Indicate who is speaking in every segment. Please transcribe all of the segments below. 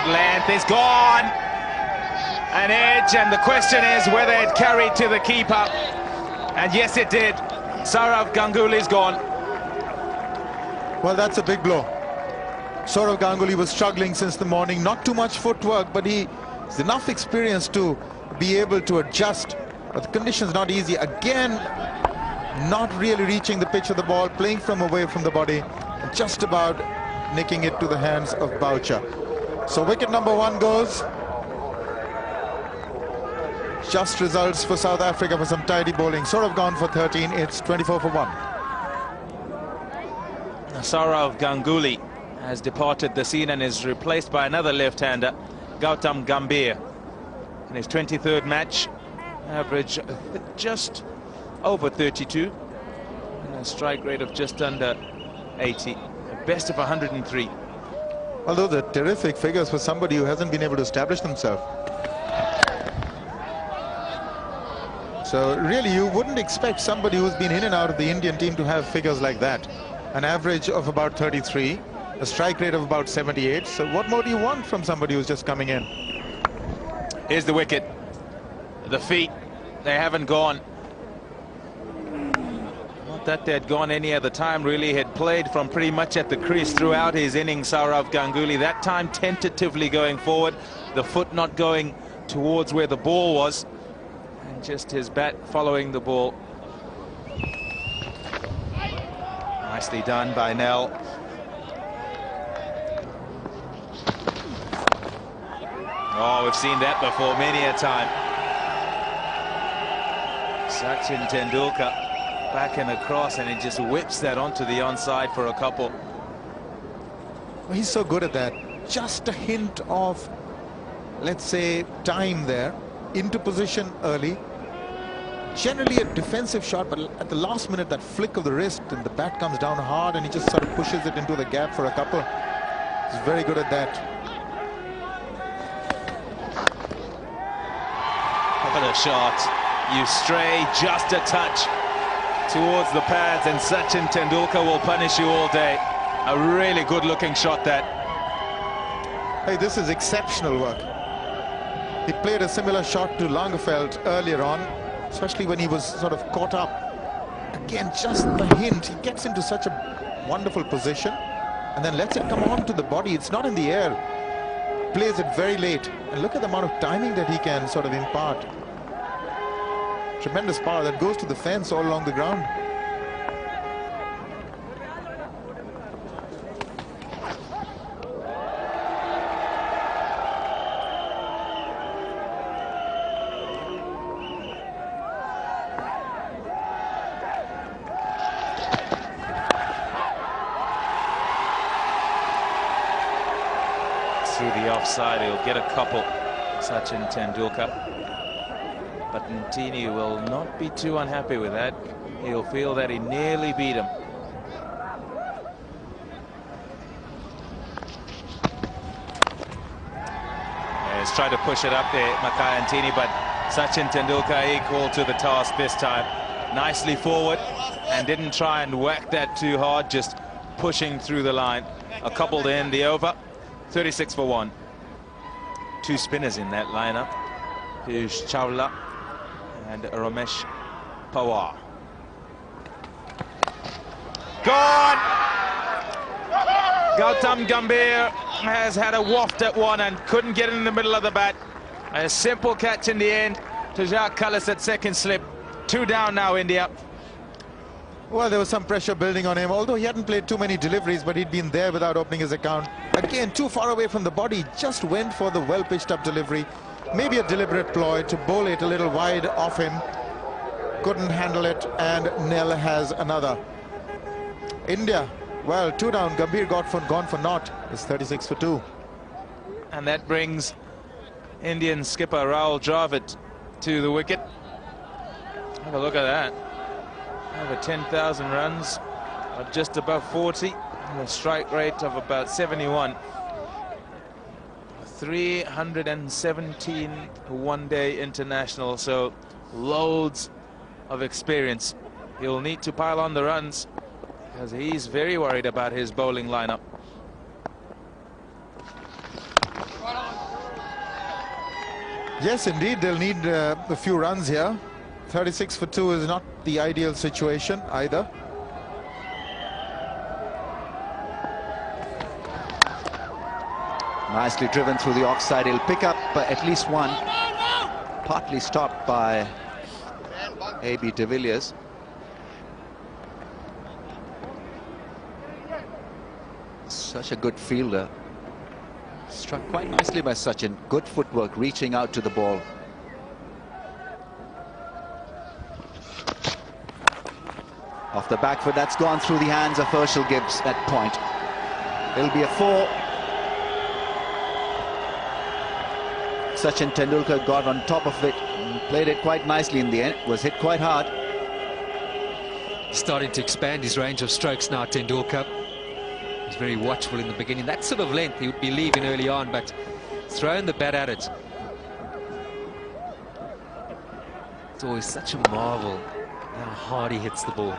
Speaker 1: good length. It's gone. An edge, and the question is whether it carried to the keeper. And yes, it did. Sourav Ganguly's gone.
Speaker 2: Well, that's a big blow. Sourav Ganguly was struggling since the morning. Not too much footwork, but he has enough experience to be able to adjust. But the conditions not easy. Again, not really reaching the pitch of the ball, playing from away from the body, and just about nicking it to the hands of Boucher. So wicket number 1 goes. Just results for South Africa for some tidy bowling. Sourav gone for 13. It's 24 for 1.
Speaker 1: Sourav Ganguly has departed the scene and is replaced by another left-hander, Gautam Gambhir. In his 23rd match, average just over 32, and a strike rate of just under 80, a best of 103.
Speaker 2: Although the terrific figures for somebody who hasn't been able to establish themselves. So really, you wouldn't expect somebody who's been in and out of the Indian team to have figures like that. An average of about 33, a strike rate of about 78. So what more do you want from somebody who's just coming in?
Speaker 1: Here's the wicket. The feet, they haven't gone. Not that they'd gone any other time, really. Had played from pretty much at the crease throughout his innings, Sourav Ganguly. That time tentatively going forward, the foot not going towards where the ball was, and just his bat following the ball. Nicely done by Nell. Oh, we've seen that before many a time. Sachin Tendulkar back and across, and he just whips that onto the onside for a couple.
Speaker 2: Well, he's so good at that. Just a hint of, let's say, time there. Into position early. Generally a defensive shot, but at the last minute, that flick of the wrist and the bat comes down hard and he just sort of pushes it into the gap for a couple. He's very good at that.
Speaker 1: Look at the shot. You stray just a touch towards the pads and Sachin Tendulkar will punish you all day. A really good looking shot that.
Speaker 2: Hey, this is exceptional work. He played a similar shot to Lagerfeld earlier on, especially when he was sort of caught up. Again, just the hint. He gets into such a wonderful position and then lets it come on to the body. It's not in the air. Plays it very late. And look at the amount of timing that he can sort of impart. Tremendous power that goes to the fence all along the ground.
Speaker 1: Through the offside, he'll get a couple, Sachin Tendulkar. But Ntini will not be too unhappy with that. He'll feel that he nearly beat him. He's tried to push it up there, Makai Ntini, but Sachin Tendulkar equal to the task this time. Nicely forward and didn't try and whack that too hard, just pushing through the line. A couple to end the over. 36 for 1. 2 spinners in that lineup. Piyush Chawla and Ramesh Pawar. Gone! Gautam Gambhir has had a waft at one and couldn't get in the middle of the bat. A simple catch in the end to Jacques Kallis at second slip. 2 down now, India.
Speaker 2: Well, there was some pressure building on him, although he hadn't played too many deliveries, but he'd been there without opening his account. Again, too far away from the body, just went for the well-pitched up delivery. Maybe a deliberate ploy to bowl it a little wide off him. Couldn't handle it, and Nell has another. India, well, 2 down. Gambhir gone for naught. It's 36 for 2.
Speaker 1: And that brings Indian skipper Rahul Dravid to the wicket. Have a look at that. Over 10,000 runs, just above 40, and a strike rate of about 71. 317 one-day international, so loads of experience. He'll need to pile on the runs because he's very worried about his bowling lineup.
Speaker 2: Yes, indeed, they'll need a few runs here. 36 for 2 is not the ideal situation either.
Speaker 3: Nicely driven through the offside. He'll pick up at least one. Partly stopped by A.B. de Villiers. Such a good fielder. Struck quite nicely by Sachin. Good footwork, reaching out to the ball. Off the back foot, that's gone through the hands of Herschel Gibbs at point. It'll be a 4. Sachin Tendulkar got on top of it and played it quite nicely in the end. Was hit quite hard.
Speaker 4: Starting to expand his range of strokes now, Tendulkar. He's very watchful in the beginning. That sort of length he would be leaving early on, but throwing the bat at it. It's always such a marvel how hard he hits the ball.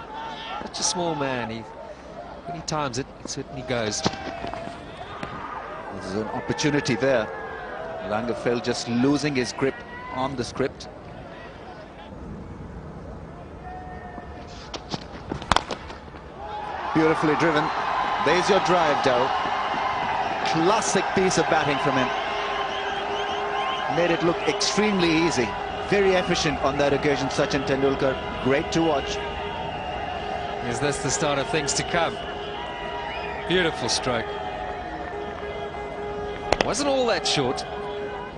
Speaker 4: Such a small man. When he times it, it certainly goes.
Speaker 3: There's an opportunity there. Langerfeld just losing his grip on the script. Beautifully driven. There's your drive, Dow. Classic piece of batting from him. Made it look extremely easy. Very efficient on that occasion, Sachin Tendulkar. Great to watch.
Speaker 4: Is this the start of things to come? Beautiful stroke. Wasn't all that short.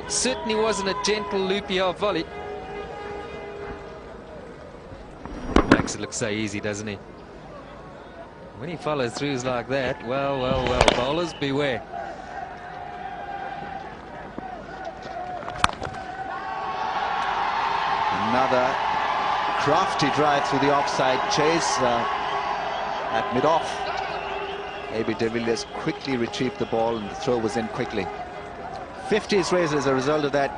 Speaker 4: It certainly wasn't a gentle loopy half volley. Makes it look so easy, doesn't he? When he follows throughs like that, well, well, well, bowlers beware.
Speaker 3: Another crafty drive through the offside chase at mid-off. A.B. de Villiers quickly retrieved the ball and the throw was in quickly. 50s raised as a result of that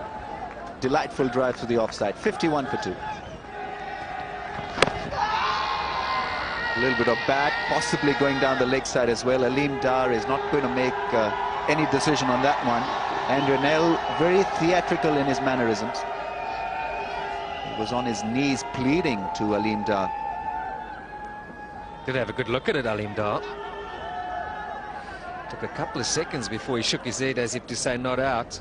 Speaker 3: delightful drive through the offside. 51 for 2. A little bit of bat, possibly going down the leg side as well. Aleem Dar is not going to make any decision on that one. And Renell, very theatrical in his mannerisms. He was on his knees pleading to Aleem Dar.
Speaker 4: Did have a good look at it, Aleem Dar. Took a couple of seconds before he shook his head as if to say not out.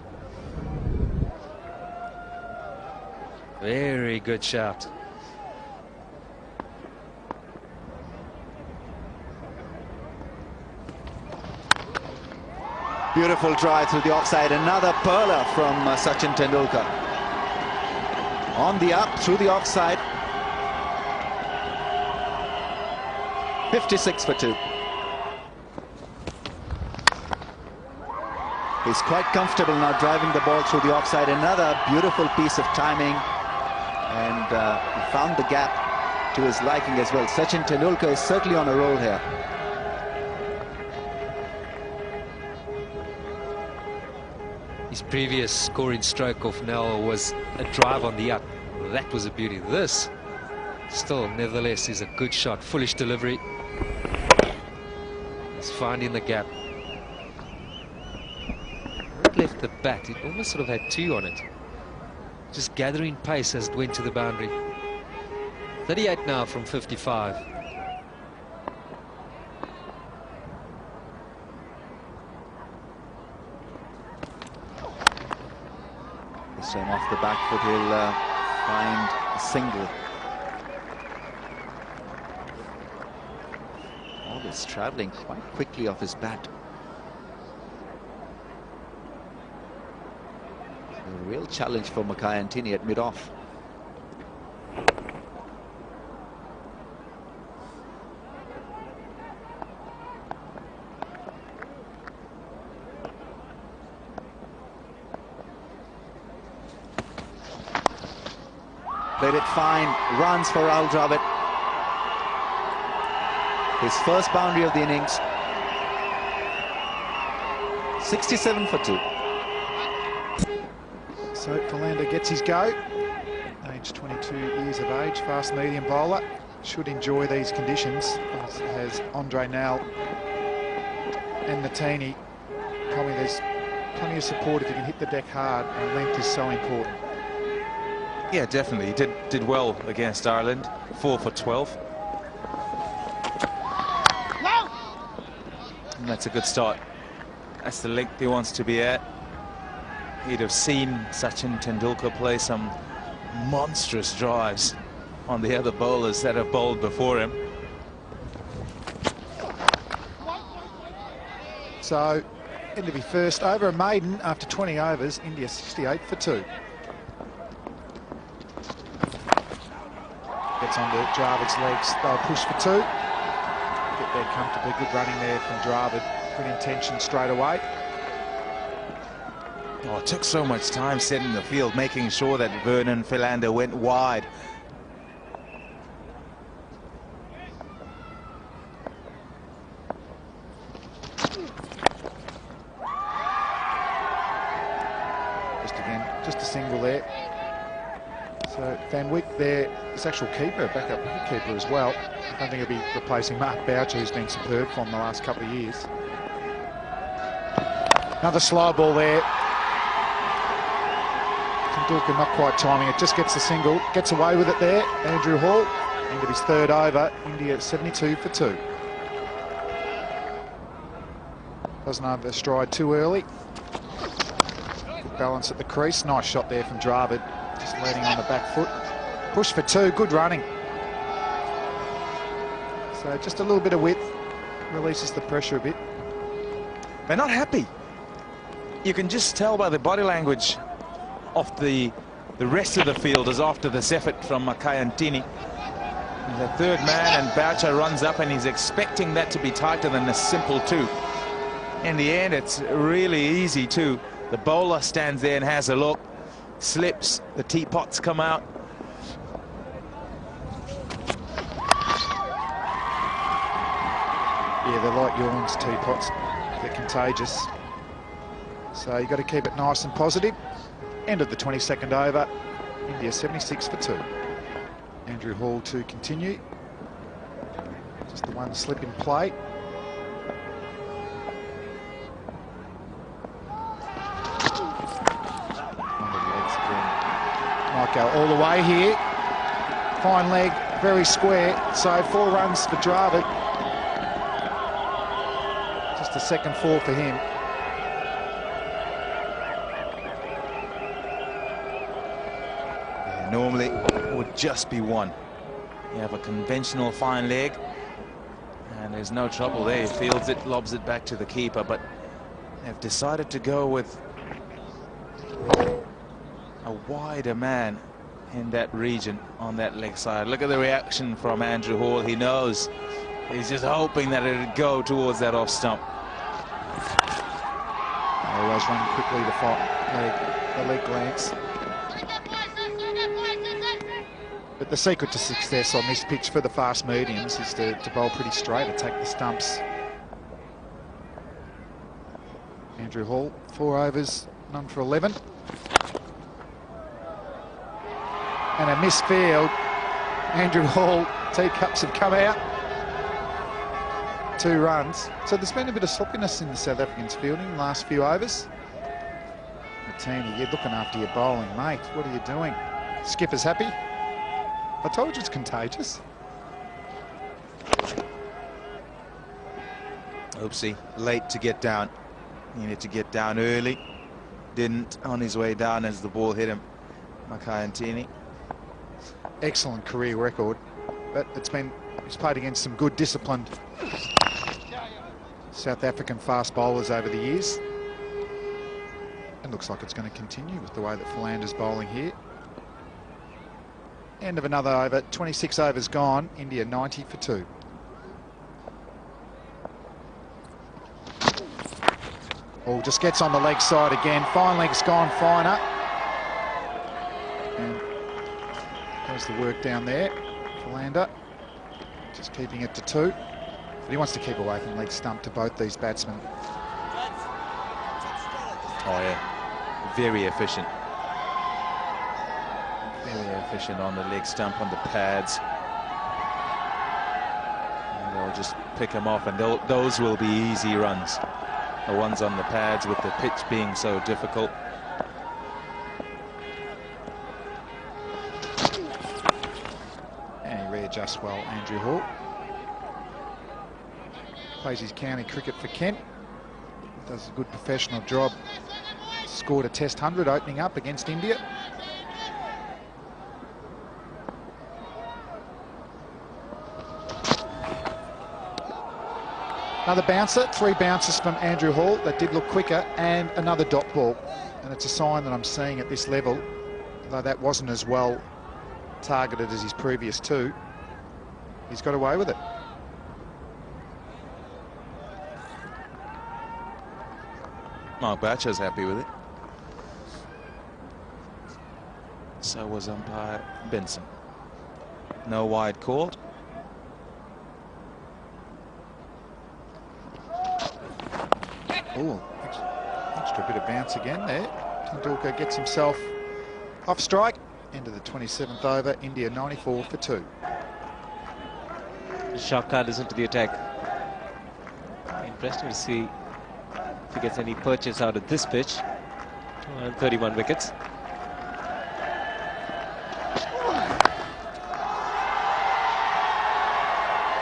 Speaker 4: Very good shout.
Speaker 3: Beautiful drive through the offside. Another pearler from Sachin Tendulkar. On the up through the offside. 56 for 2. He's quite comfortable now driving the ball through the offside. Another beautiful piece of timing. And he found the gap to his liking as well. Sachin Tendulkar is certainly on a roll here.
Speaker 4: His previous scoring stroke off Nell was a drive on the up. That was a beauty. This, still, nevertheless, is a good shot. Foolish delivery. He's finding the gap. It left the bat. It almost sort of had 2 on it. Just gathering pace as it went to the boundary. 38 now from 55.
Speaker 3: This time off the back foot, he'll find a single. Always travelling quite quickly off his bat. A real challenge for Mackay Antony at mid-off. Played it fine, runs for Rahul Dravid. His first boundary of the innings. 67 for 2.
Speaker 5: So Philander gets his go. Age 22 years of age, fast medium bowler. Should enjoy these conditions, as has Andre Nell and Natini. Probably there's plenty of support if you can hit the deck hard, and length is so important.
Speaker 1: Yeah, definitely. He did well against Ireland. 4 for 12. And that's a good start. That's the length he wants to be at. He'd have seen Sachin Tendulkar play some monstrous drives on the other bowlers that have bowled before him.
Speaker 5: So, into the first over, a maiden after 20 overs, India 68 for 2. Gets onto Dravid's legs, they'll push for 2. Get there comfortably, good running there from Dravid, good intention straight away.
Speaker 1: Oh, it took so much time setting the field, making sure that Vernon Philander went wide.
Speaker 5: Just a single there. So Van Wyk there, his actual keeper, backup wicketkeeper as well. I don't think he'll be replacing Mark Boucher, who's been superb from the last couple of years. Another slow ball there. Tendulkar not quite timing it, just gets the single, gets away with it there. Andrew Hall into his third over, India 72 for 2. Doesn't overstride too early. Good balance at the crease, nice shot there from Dravid, just landing on the back foot. Push for 2, good running. So just a little bit of width, releases the pressure a bit.
Speaker 1: They're not happy. You can just tell by the body language of the rest of the fielders after this effort from Mackay and Tini. The third man, and Boucher runs up and he's expecting that to be tighter than a simple 2. In the end, it's really easy too. The bowler stands there and has a look, slips, the teapots come out.
Speaker 5: Yeah, they're like yawns, teapots. They're contagious. So you've got to keep it nice and positive. End of the 22nd over. India 76 for 2. Andrew Hall to continue. Just the one slip in play. Might go all the way here. Fine leg, very square. So 4 runs for Dravid. Just a second 4 for him.
Speaker 1: Yeah, normally it would just be 1. You have a conventional fine leg and there's no trouble there. He fields it, lobs it back to the keeper, but they've decided to go with a wider man in that region on that leg side. Look at the reaction from Andrew Hall. He knows. He's just hoping that it'll go towards that off stump.
Speaker 5: Always run quickly the leg glance. But the secret to success on this pitch for the fast mediums is to bowl pretty straight, attack the stumps. Andrew Hall, 4 overs, none for 11. And a missed field. Andrew Hall, teacups have come out. 2 runs. So there's been a bit of sloppiness in the South Africans' fielding the last few overs. Martini, you're looking after your bowling, mate. What are you doing? Skipper's happy. I told you it's contagious.
Speaker 1: Oopsie, late to get down. He needed to get down early. Didn't on his way down as the ball hit him. Mackay and Tini.
Speaker 5: Excellent career record, but he's played against some good disciplined South African fast bowlers over the years. It looks like it's going to continue with the way that Philander's bowling here. End of another over, 26 overs gone, India 90 for 2. Ball just gets on the leg side again, fine leg's gone finer. And there's the work down there, Philander, just keeping it to 2. But he wants to keep away from leg stump to both these batsmen.
Speaker 1: Oh yeah, very efficient. Very efficient on the leg stump, on the pads. And they'll just pick him off, and those will be easy runs. the ones on the pads with the pitch being so difficult.
Speaker 5: And he readjusts well, Andrew Hall. Plays his county cricket for Kent. Does a good professional job. Scored a Test 100 opening up against India. Another bouncer, 3 bounces from Andrew Hall that did look quicker, and another dot ball. And it's a sign that I'm seeing at this level, though that wasn't as well targeted as his previous 2. He's got away with it.
Speaker 1: Mark Batcher's happy with it. So was umpire Benson. No wide called.
Speaker 5: Oh, extra bit of bounce again there. Tendulkar gets himself off strike. End of the 27th over. India 94 for 2.
Speaker 6: Shaka is into the attack. Interesting to see if he gets any purchase out of this pitch. 31 wickets.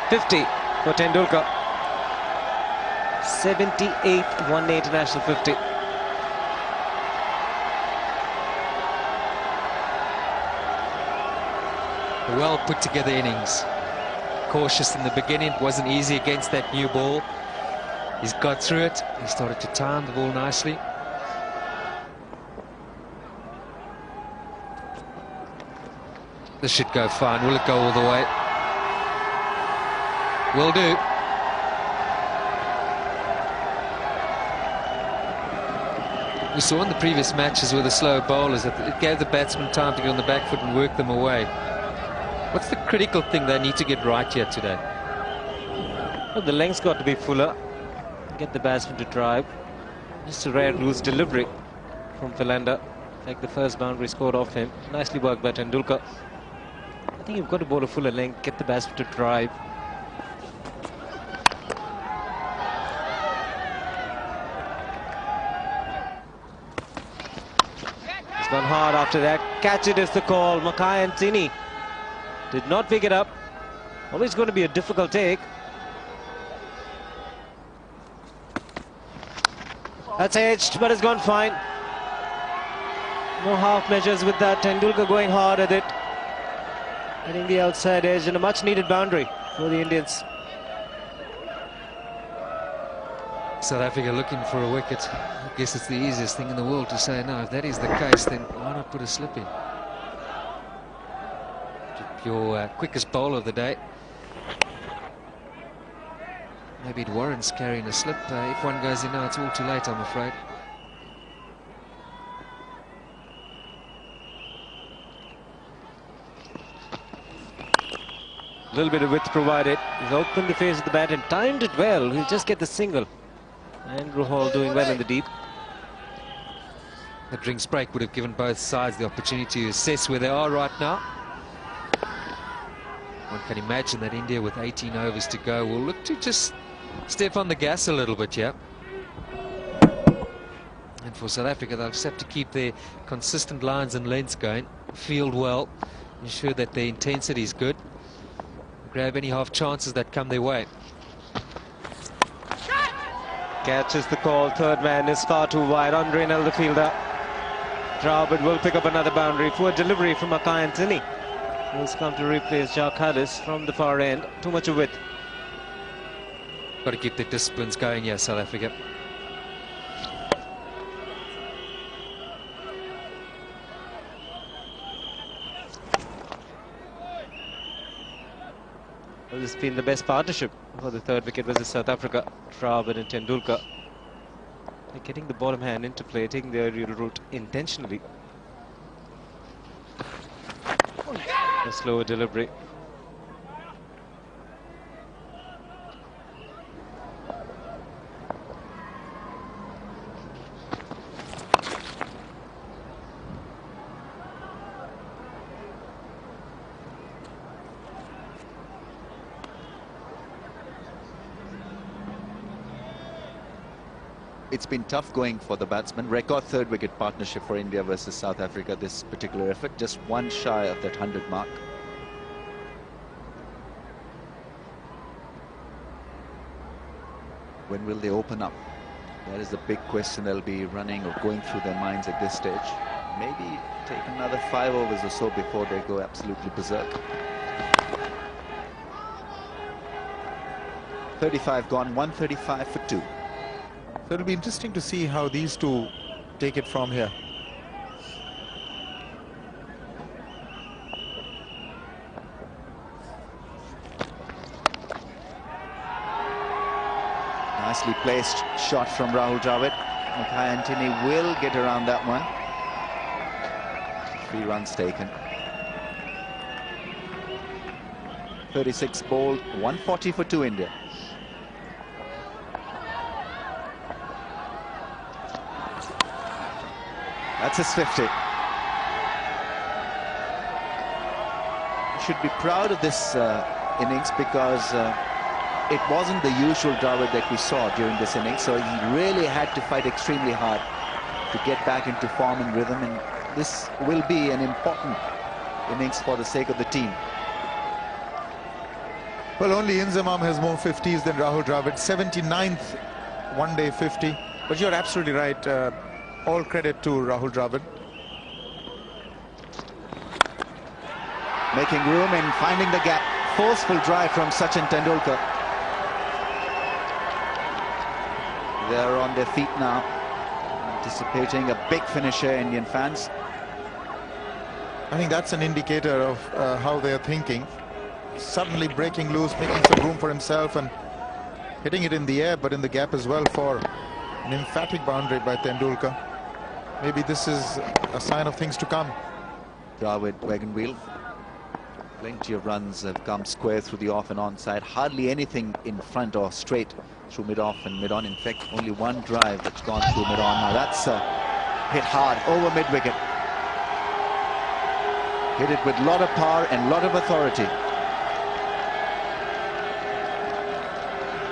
Speaker 6: .50 for Tendulkar. 78th one-day international 50.
Speaker 4: Well put together innings. Cautious in the beginning, it wasn't easy against that new ball. He's got through it. He started to time the ball nicely. This should go fine. Will it go all the way? Will do. We saw in the previous matches with the slow bowlers that it gave the batsman time to get on the back foot and work them away. What's the critical thing they need to get right here today?
Speaker 6: Well, the length's got to be fuller. Get the batsman to drive. Just a rare loose delivery from Philander. Like the first boundary scored off him. Nicely worked by Tendulkar. I think you've got to bowl a fuller length, get the batsman to drive. He's gone hard after that. Catch it is the call. Mackay and Tini did not pick it up. Always going to be a difficult take. That's edged, but it's gone fine. No half measures with that. Tendulkar going hard at it. Hitting the outside edge and a much needed boundary for the Indians.
Speaker 4: South Africa looking for a wicket. I guess it's the easiest thing in the world to say no. If that is the case, then why not put a slip in? Your quickest bowler of the day. Maybe it warrants carrying a slip. If one goes in now, it's all too late, I'm afraid.
Speaker 6: A little bit of width provided. He's opened the face of the bat and timed it well. He'll just get the single. Andrew Hall doing well in the deep.
Speaker 4: The drinks break would have given both sides the opportunity to assess where they are right now. One can imagine that India, with 18 overs to go, will look to just step on the gas a little bit, yeah. And for South Africa, they'll just have to keep their consistent lines and lengths going, field well, ensure that their intensity is good, grab any half chances that come their way.
Speaker 6: Catches the call. Third man is far too wide. Andre Nel, the fielder. Dravid will pick up another boundary. Poor delivery from Mackay and Tini. He's come to replace Jacques Hadis from the far end. Too much of width.
Speaker 4: Got to keep their disciplines going here, South Africa.
Speaker 6: Well, this has been the best partnership for the third wicket versus South Africa. Dravid and Tendulkar. They're getting the bottom hand into play, taking the aerial route intentionally. A slower delivery.
Speaker 3: it's been tough going for the batsman. Record third wicket partnership for India versus South Africa this particular effort. Just one shy of that 100 mark. When will they open up? That is the big question they'll be running or going through their minds at this stage. Maybe take another 5 overs or so before they go absolutely berserk. 35 gone, 135 for 2.
Speaker 2: So it'll be interesting to see how these two take it from here.
Speaker 3: Nicely placed shot from Rahul Dravid. Mackay Antony will get around that one. 3 runs taken. 36 bowled, 140 for 2 India. That's his 50. You should be proud of this innings because it wasn't the usual Dravid that we saw during this innings, so he really had to fight extremely hard to get back into form and rhythm, and this will be an important innings for the sake of the team.
Speaker 2: Well, only Inzamam has more 50s than Rahul Dravid. 79th one-day 50. But you're absolutely right. All credit to Rahul Dravid.
Speaker 3: Making room and finding the gap. Forceful drive from Sachin Tendulkar. They're on their feet now, anticipating a big finisher, Indian fans.
Speaker 2: I think that's an indicator of how they're thinking. Suddenly breaking loose, making some room for himself and hitting it in the air, but in the gap as well for an emphatic boundary by Tendulkar. Maybe this is a sign of things to come.
Speaker 3: Dravid, wagon wheel. Plenty of runs have come square through the off and on side. Hardly anything in front or straight through mid-off and mid-on. In fact, only one drive that's gone through mid-on. Now that's hit hard over mid-wicket. Hit it with a lot of power and a lot of authority.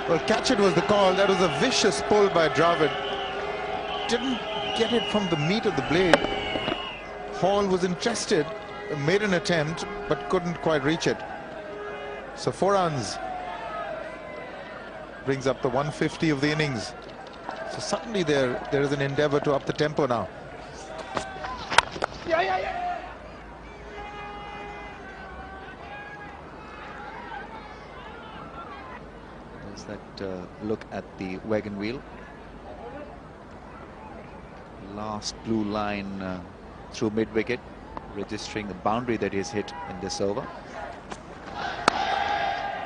Speaker 2: Well, catch it was the call. That was a vicious pull by Dravid. Didn't get it from the meat of the blade. Hall was interested, made an attempt, but couldn't quite reach it. So 4 runs brings up the 150 of the innings. So suddenly there is an endeavor to up the tempo now.
Speaker 3: There's that look at the wagon wheel. Last blue line through mid-wicket, registering the boundary that is hit in this over.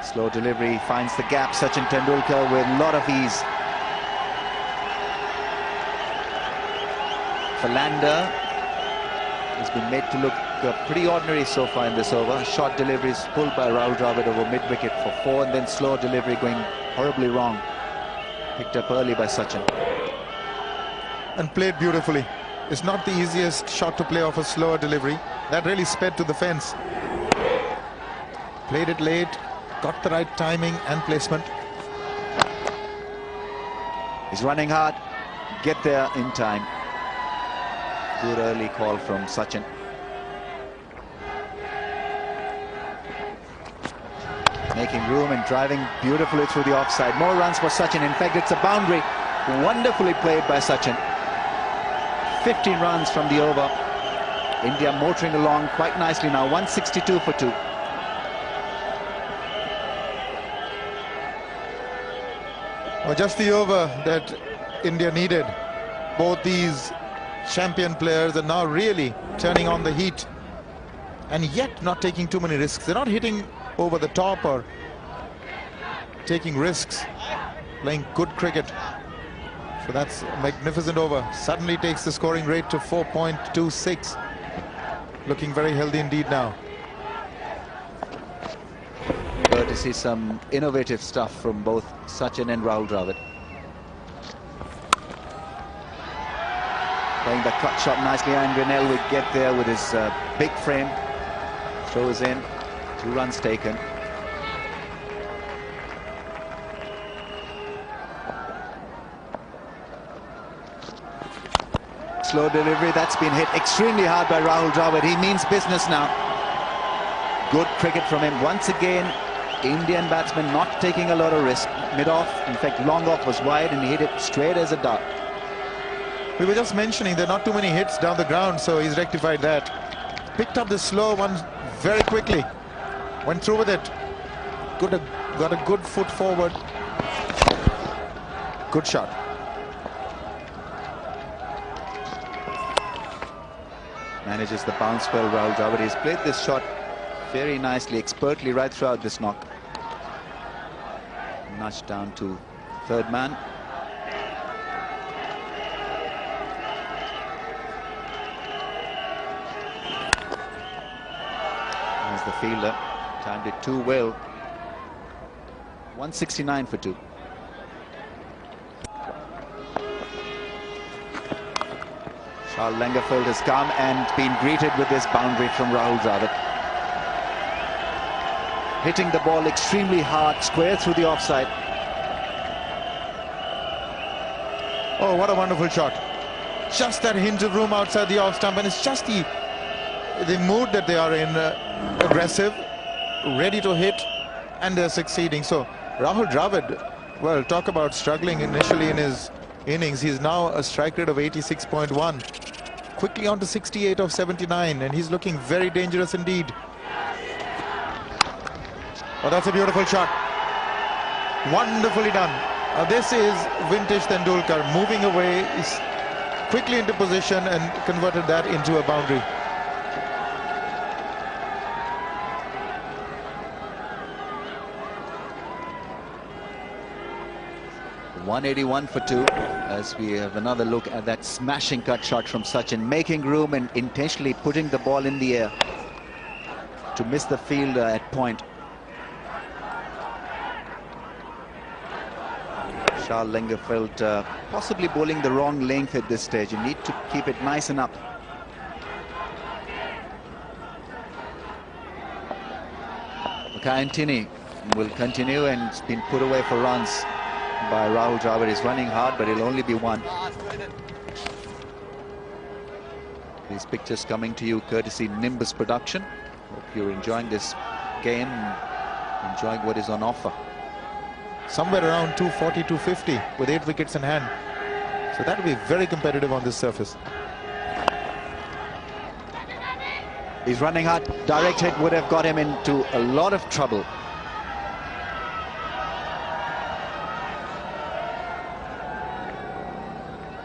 Speaker 3: Slow delivery finds the gap. Sachin Tendulkar with a lot of ease. Philander has been made to look pretty ordinary so far in this over. Short deliveries pulled by Rahul Dravid over mid-wicket for 4, and then slow delivery going horribly wrong. Picked up early by Sachin.
Speaker 2: And played beautifully. It's not the easiest shot to play off a slower delivery. That really sped to the fence. Played it late, got the right timing and placement.
Speaker 3: He's running hard. Get there in time. Good early call from Sachin. Making room and driving beautifully through the offside. More runs for Sachin. In fact, it's a boundary. Wonderfully played by Sachin. 15 runs from the over. India motoring along quite nicely now. 162 for 2.
Speaker 2: Well, just the over that India needed. Both these champion players are now really turning on the heat, and yet not taking too many risks. They're not hitting over the top or taking risks, playing good cricket. So that's a magnificent over. Suddenly takes the scoring rate to 4.26. Looking very healthy indeed now.
Speaker 3: Good to see some innovative stuff from both Sachin and Rahul Dravid. Playing the cut shot nicely, and Grinnell would get there with his big frame. Throws in, 2 runs taken. Slow delivery, that's been hit extremely hard by Rahul Dravid. He means business now. Good cricket from him. Once again, Indian batsman not taking a lot of risk. Mid-off, in fact, long off was wide and he hit it straight as a dart.
Speaker 2: We were just mentioning there are not too many hits down the ground, so he's rectified that. Picked up the slow one very quickly. Went through with it. Got a good foot forward. Good shot.
Speaker 3: Manages the bounce well, Rahul Dravid. He's played this shot very nicely, expertly right throughout this knock. Nudged down to third man. There's the fielder. Timed it too well. 169 for 2. Charles Lagerfeld has come and been greeted with this boundary from Rahul Dravid. Hitting the ball extremely hard, square through the offside.
Speaker 2: Oh, what a wonderful shot. Just that hint of room outside the off stump, and it's just the mood that they are in, aggressive, ready to hit, and they're succeeding. So Rahul Dravid, well, talk about struggling initially in his innings. He's now a strike rate of 86.1, quickly on to 68 of 79, and he's looking very dangerous indeed. Oh, that's a beautiful shot. Wonderfully done. This is vintage Tendulkar, moving away, is quickly into position and converted that into a boundary.
Speaker 3: .181 for 2, as we have another look at that smashing cut shot from Sachin, making room and intentionally putting the ball in the air to miss the fielder at point. Charles Lagerfeld possibly bowling the wrong length at this stage. You need to keep it nice and up. Makayantini will continue and it's been put away for runs by Rahul Dravid. He's running hard, but it'll only be one. These pictures coming to you courtesy Nimbus Production. Hope you're enjoying this game, enjoying what is on offer.
Speaker 2: Somewhere around 240, 250 with 8 wickets in hand. So that will be very competitive on this surface.
Speaker 3: He's running hard. Direct hit would have got him into a lot of trouble.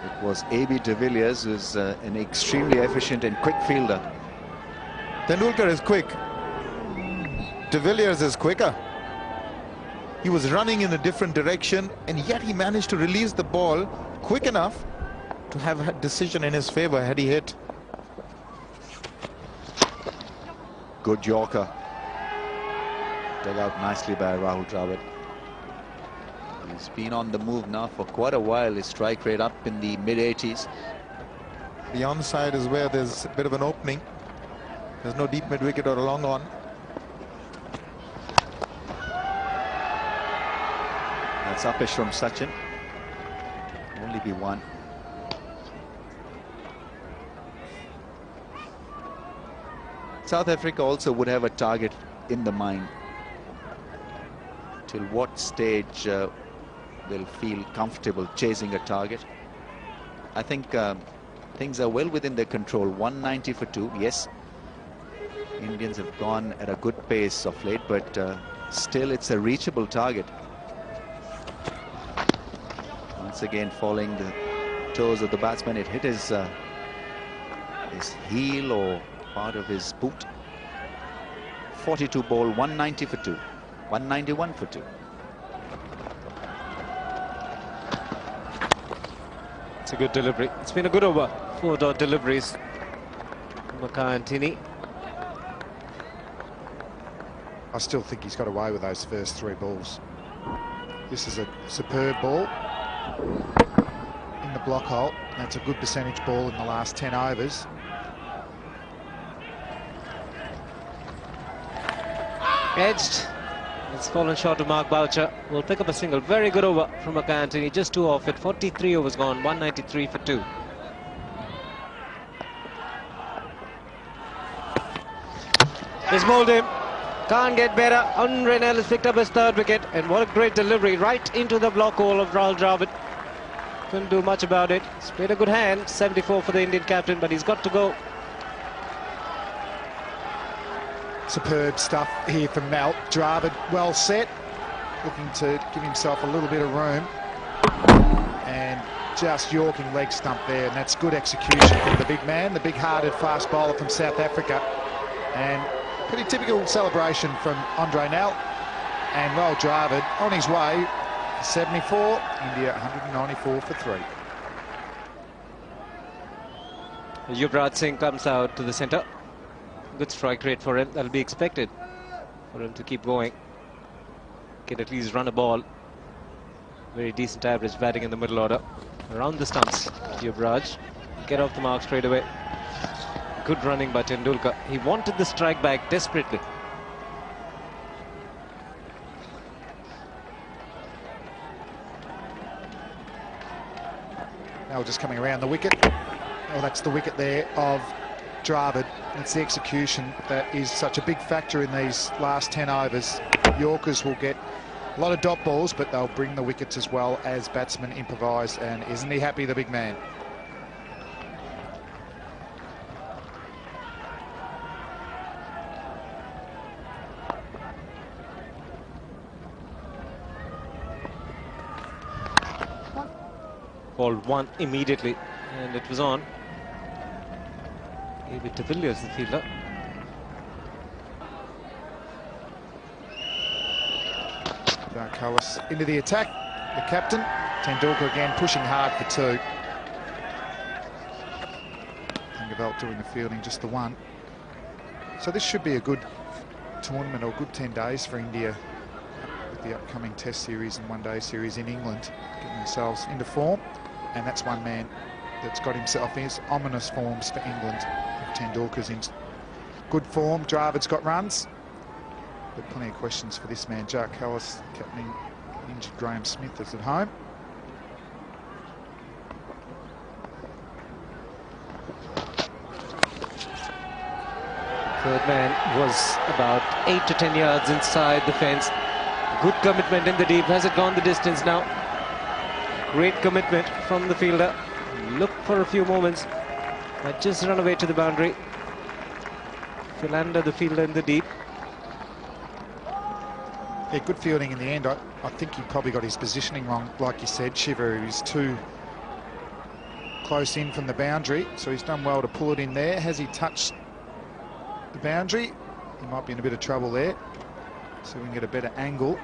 Speaker 3: It was A.B. de Villiers, who's an extremely efficient and quick fielder.
Speaker 2: Tendulkar is quick. De Villiers is quicker. He was running in a different direction, and yet he managed to release the ball quick enough to have a decision in his favor had he hit.
Speaker 3: Good Yorker. Dug out nicely by Rahul Dravid. He's been on the move now for quite a while. His strike rate up in the mid-80s.
Speaker 2: The onside is where there's a bit of an opening. There's no deep mid-wicket or a long on.
Speaker 3: That's uppish from Sachin. Only be one. South Africa also would have a target in the mind. Till what stage they'll feel comfortable chasing a target. I think things are well within their control. 190 for 2, yes. Indians have gone at a good pace of late, but still it's a reachable target. Once again, following the toes of the batsman, it hit his heel or part of his boot. 42 ball, 190 for 2, 191 for 2.
Speaker 6: It's a good delivery. It's been a good over. 4 dot deliveries from Makayantini.
Speaker 5: I still think he's got away with those first 3 balls. This is a superb ball in the block hole. That's a good percentage ball in the last 10 overs.
Speaker 6: Edged. It's fallen short of Mark Boucher. Will pick up a single. Very good over from Makayantini. Just 2 off it. 43 overs gone. 193 for 2. He's bowled him. Can't get better. Andre Nell has picked up his third wicket, and what a great delivery right into the block hole of Rahul Dravid. Couldn't do much about it. He's played a good hand. 74 for the Indian captain, but he's got to go.
Speaker 5: Superb stuff here from Mel. Dravid well set, looking to give himself a little bit of room, and just yorking leg stump there, and that's good execution from the big man, the big-hearted fast bowler from South Africa. And pretty typical celebration from Andre Nell, and Rahul Dravid on his way to 74, India 194 for 3.
Speaker 6: Yuvraj Singh comes out to the centre. Good strike rate for him. That'll be expected for him to keep going. Can at least run a ball. Very decent average batting in the middle order. Around the stumps, Yuvraj. Get off the mark straight away. Good running by Tendulkar. He wanted the strike back desperately.
Speaker 5: Now just coming around the wicket. Oh, that's the wicket there of Dravid. It's the execution that is such a big factor in these last 10 overs. Yorkers will get a lot of dot balls, but they'll bring the wickets as well as batsmen improvise, and isn't he happy, the big man?
Speaker 6: Balled one immediately, and it was on. David de Villiers, the fielder.
Speaker 5: Cullis into the attack, the captain. Tendulkar again pushing hard for 2. Angeveld doing the fielding, just the one. So this should be a good tournament, or good 10 days for India with the upcoming Test series and one-day series in England, getting themselves into form. And that's one man that's got himself in his ominous forms for England. Tendulkar's in good form. Dravid's got runs. But plenty of questions for this man. Jar Cullis, captaining injured Graham Smith, is at home.
Speaker 6: Third man was about 8 to 10 yards inside the fence. Good commitment in the deep. Has it gone the distance now? Great commitment from the fielder. Looked for a few moments, but just run away to the boundary. Philander, the fielder, in the deep.
Speaker 5: Yeah, good fielding in the end. I think he probably got his positioning wrong, like you said, Shiver. He was too close in from the boundary, so he's done well to pull it in there. Has he touched the boundary? He might be in a bit of trouble there, so we can get a better angle.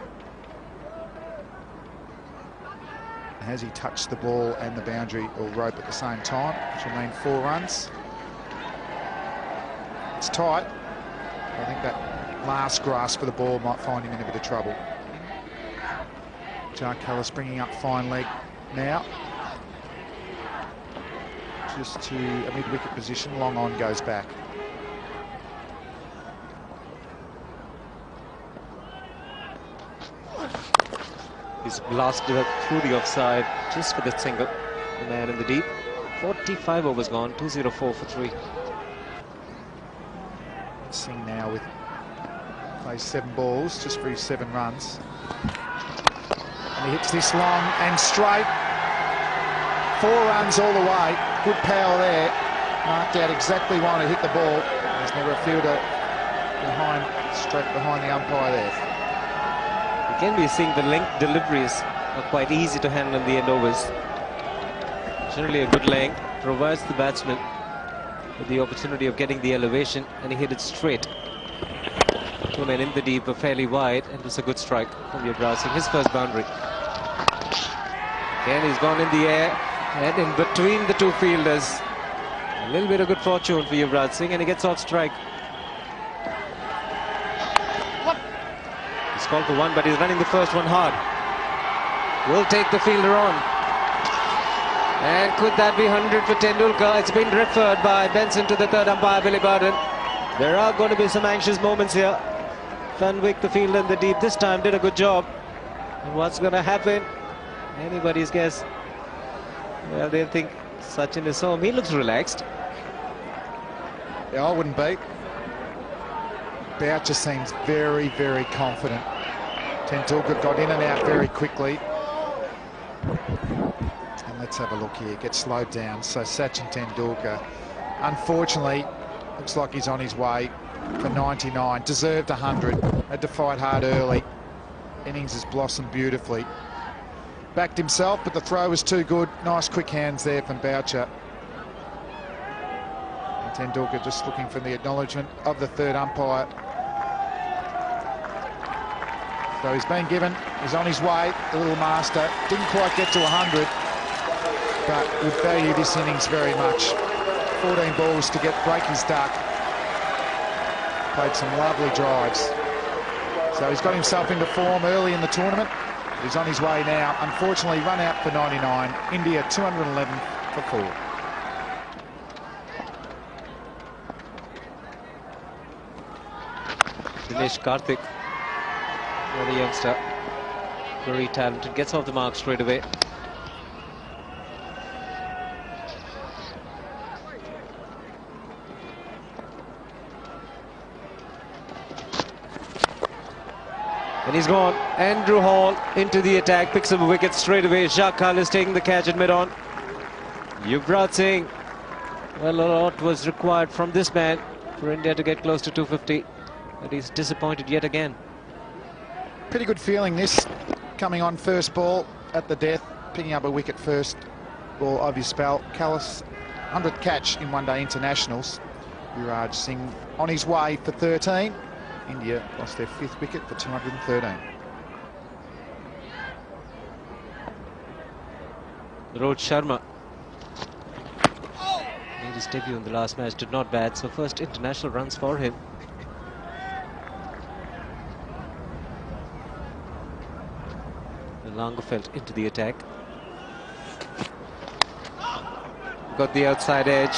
Speaker 5: Has he touched the ball and the boundary or rope at the same time, which will mean 4 runs. It's tight. I think that last grasp for the ball might find him in a bit of trouble. Jar Cullis bringing up fine leg now. Just to a mid-wicket position. Long on goes back.
Speaker 6: He's blasted up through the offside just for the single. The man in the deep. 45 overs gone. 204 for 3.
Speaker 5: Singh now with plays 7 balls just for his 7 runs. And he hits this long and straight. 4 runs all the way. Good power there. Marked out exactly when to hit the ball. There's never a fielder straight behind the umpire there.
Speaker 6: Again, we're seeing the length deliveries are quite easy to handle in the end overs. Generally a good length provides the batsman with the opportunity of getting the elevation, and he hit it straight. 2 men in the deep are fairly wide, and it's a good strike from Yuvraj Singh. His first boundary. Again, he's gone in the air and in between the 2 fielders. A little bit of good fortune for Yuvraj Singh, and he gets off strike. He's called for 1, but he's running the first one hard. Will take the fielder on. And could that be 100 for Tendulkar? It's been referred by Benson to the third umpire, Billy Burden. There are going to be some anxious moments here. Fenwick, the fielder in the deep, this time did a good job. And what's going to happen? Anybody's guess. Well, they think Sachin is home. He looks relaxed.
Speaker 5: Yeah, I wouldn't be. Boucher seems very, very confident. Tendulkar got in and out very quickly. And let's have a look here. Gets slowed down. So Sachin Tendulkar, unfortunately, looks like he's on his way for 99. Deserved 100. Had to fight hard early. Innings has blossomed beautifully. Backed himself, but the throw was too good. Nice quick hands there from Boucher. And Tendulkar just looking for the acknowledgement of the third umpire. So he's been given, he's on his way, the little master. Didn't quite get to 100, but would value this innings very much. 14 balls to break his duck. Played some lovely drives. So he's got himself into form early in the tournament. He's on his way now. Unfortunately, run out for 99. India 211 for 4.
Speaker 6: Dinesh Karthik, another youngster, very talented, gets off the mark straight away. And he's gone. Andrew Hall into the attack, picks up a wicket straight away. Shah Khalis taking the catch at mid-on. Yuvraj Singh, well, a lot was required from this man for India to get close to 250. But he's disappointed yet again.
Speaker 5: Pretty good feeling this, coming on first ball at the death, picking up a wicket first ball of his spell. Khalis, 100th catch in one-day internationals. Yuvraj Singh on his way for 13. India lost their 5th wicket for 213.
Speaker 6: Rohit Sharma made his debut in the last match, did not bat, so first international runs for him. Langefeld into the attack. Got the outside edge.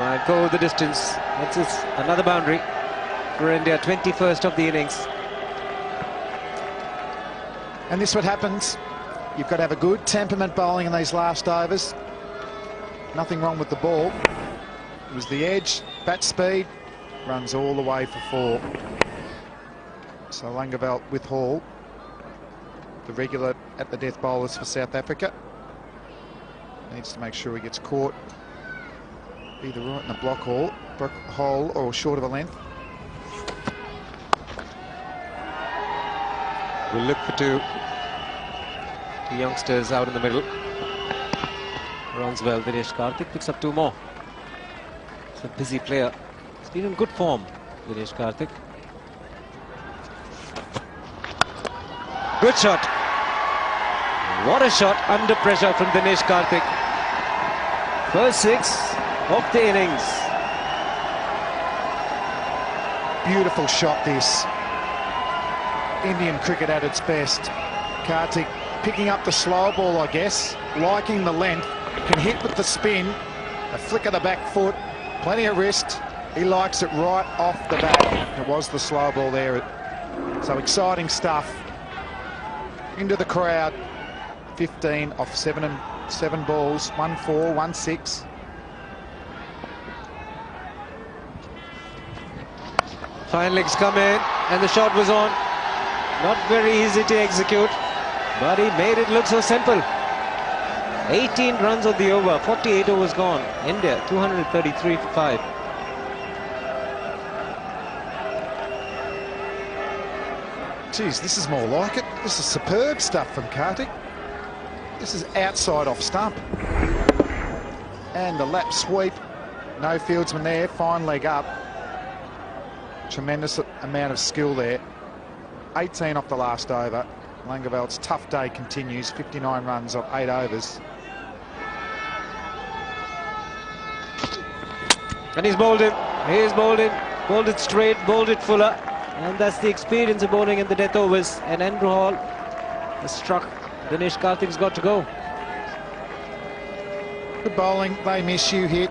Speaker 6: Might go the distance. That's another boundary for India, 21st of the innings.
Speaker 5: And this is what happens. You've got to have a good temperament bowling in these last overs. Nothing wrong with the ball. It was the edge, bat speed, runs all the way for 4. So Langeveld with Hall, the regular at the death bowlers for South Africa. Needs to make sure he gets caught either right in the block hole or short of a length.
Speaker 6: We'll look for two youngsters out in the middle. Runs well. Dinesh Karthik picks up 2 more. It's a busy player. He's been in good form, Dinesh Karthik. Good shot. What a shot under pressure from Dinesh Karthik. First 6 of the innings.
Speaker 5: Beautiful shot this. Indian cricket at its best. Karthik picking up the slow ball, I guess, liking the length, can hit with the spin, a flick of the back foot, plenty of wrist. He likes it right off the bat. It was the slow ball there. So exciting stuff. Into the crowd. 15 off 7 balls. 1-4, 1-6.
Speaker 6: Fine legs come in and the shot was on. Not very easy to execute, but he made it look so simple. 18 runs on the over, 48 overs gone. India 233 for 5.
Speaker 5: Geez, this is more like it. This is superb stuff from Karthik. This is outside off stump. And the lap sweep. No fieldsman there, fine leg up. Tremendous amount of skill there. 18 off the last over. Langeveld's tough day continues. 59 runs on 8 overs.
Speaker 6: And he's bowled him. He's bowled him. Bowled it straight, bowled it fuller. And that's the experience of bowling in the death overs. And Andrew Hall has struck. Dinesh Karthik's got to go.
Speaker 5: Good bowling. They miss you hit.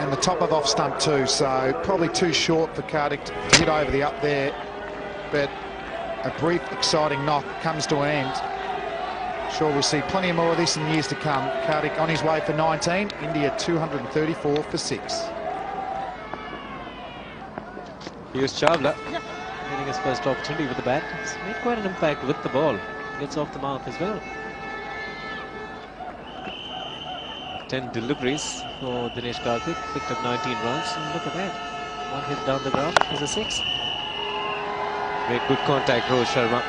Speaker 5: And the top of off stump too, so probably too short for Karthik to hit over the up there. But a brief, exciting knock comes to an end. Sure, we'll see plenty more of this in years to come. Karthik on his way for 19. India 234 for 6.
Speaker 6: Piyush Chawla getting his first opportunity with the bat. He's made quite an impact with the ball. Gets off the mark as well. 10 deliveries for Dinesh Karthik. Picked up 19 runs. And look at that. One hit down the ground is a 6. Great good contact, Rohit Sharma.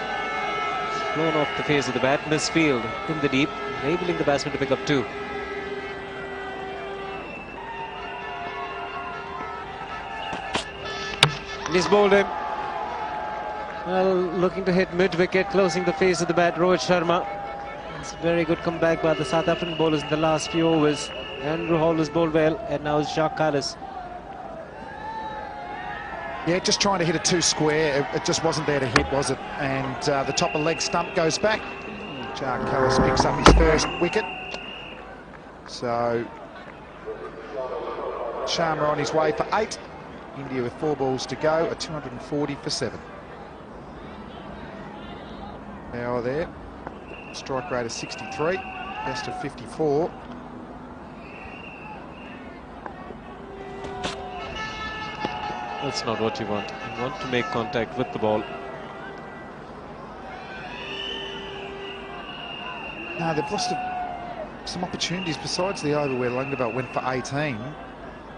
Speaker 6: It's flown off the face of the bat. Misfield in the deep, enabling the batsman to pick up 2. And he's bowled him. Well, looking to hit mid-wicket, closing the face of the bat, Rohit Sharma. It's a very good comeback by the South African bowlers in the last few overs. Andrew Hall has bowled well, and now it's Jacques Kallis.
Speaker 5: Yeah, just trying to hit a 2 square. It just wasn't there to hit, was it? And the top of leg stump goes back. Jacques Kallis picks up his first wicket. So Sharma on his way for 8. India with 4 balls to go, a 240 for 7. Power there. Strike rate of 63, best of 54.
Speaker 6: That's not what you want. You want to make contact with the ball.
Speaker 5: No, they've lost some opportunities besides the over where Langeveld went for 18.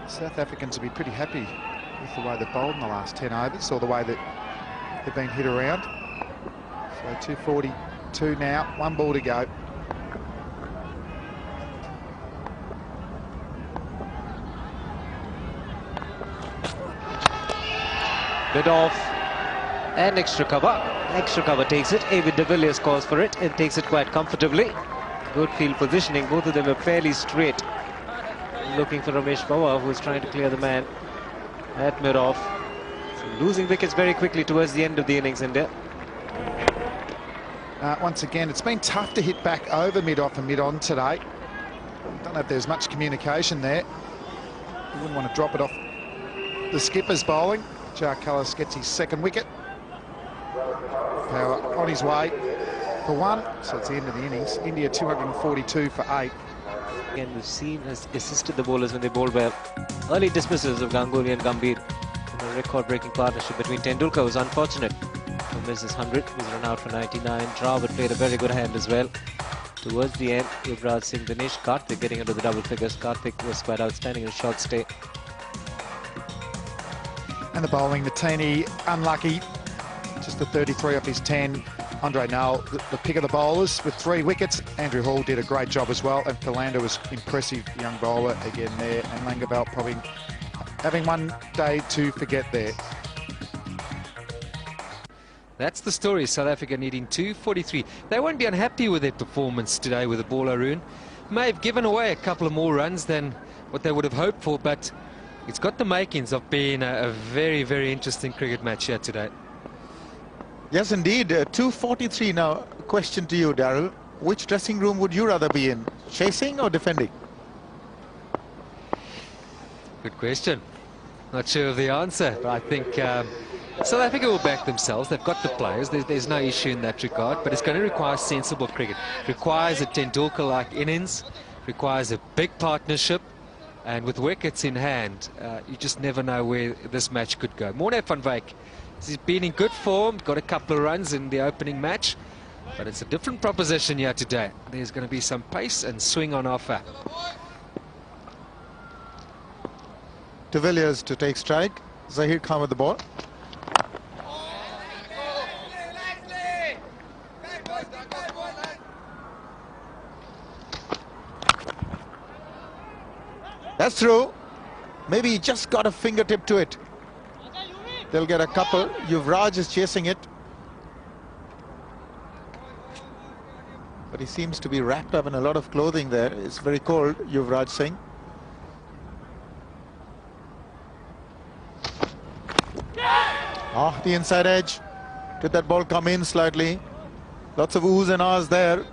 Speaker 5: South Africans will be pretty happy with the way they've bowled in the last 10 overs, or the way that they've been hit around. So 242 now, 1 ball to go.
Speaker 6: Bit off and extra cover. Extra cover takes it. David de Villiers scores for it and takes it quite comfortably. Good field positioning. Both of them are fairly straight. Looking for Ramesh Pawar, who is trying to clear the man at mid-off. So losing wickets very quickly towards the end of the innings, India.
Speaker 5: Once again, it's been tough to hit back over mid-off and mid-on today. Don't know if there's much communication there. You wouldn't want to drop it off the skipper's bowling. Jacques Kallis gets his 2nd wicket. Power on his way for 1, so it's the end of the innings. India 242 for 8.
Speaker 6: Again, we've seen has assisted the bowlers when they bowled well. Early dismissals of Ganguly and Gambhir in a record-breaking partnership between Tendulkar was unfortunate to miss his 100. He was run out for 99. Dravid played a very good hand as well. Towards the end, Yuvraj Singh, Dinesh Karthik getting into the double figures. Karthik was quite outstanding in a short stay.
Speaker 5: And the bowling, Natini unlucky, just the 33 off his 10. Andre Null, the pick of the bowlers with 3 wickets. Andrew Hall did a great job as well, and Philander was impressive young bowler again there, and Langeveld probably having one day to forget there.
Speaker 4: That's the story. South Africa needing 243. They won't be unhappy with their performance today with the ball, Arun. May have given away a couple of more runs than what they would have hoped for, but it's got the makings of being a very, very interesting cricket match here today.
Speaker 2: Yes, indeed. 243 now. Question to you, Darrell. Which dressing room would you rather be in? Chasing or defending?
Speaker 4: Good question. Not sure of the answer, but I think South Africa will back themselves. They've got the players. There's no issue in that regard, but it's going to require sensible cricket. It requires a Tendulkar-like innings, requires a big partnership, and with wickets in hand, you just never know where this match could go. Morne van Wyk, he's been in good form, got a couple of runs in the opening match, but it's a different proposition here today. There's going to be some pace and swing on offer.
Speaker 2: De Villiers to take strike. Zahir Khan with the ball. That's through. Maybe he just got a fingertip to it. They'll get a couple. Yuvraj is chasing it. But he seems to be wrapped up in a lot of clothing there. It's very cold, Yuvraj Singh. The inside edge. Did that ball come in slightly? Lots of oohs and ahs there.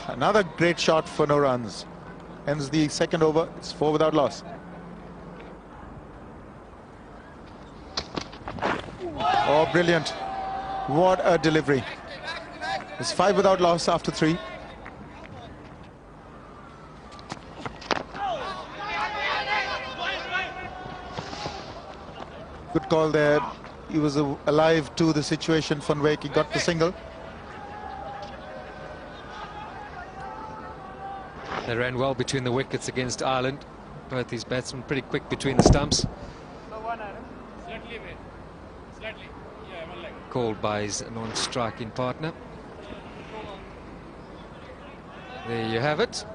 Speaker 2: Another great shot for no runs. Ends the 2nd over. It's 4 without loss. Oh, brilliant. What a delivery. It's 5 without loss after 3. Good call there. He was alive to the situation. Van Wyk, he got the single.
Speaker 4: They ran well between the wickets against Ireland. Both these batsmen pretty quick between the stumps. Called by his non-striking partner. There you have it.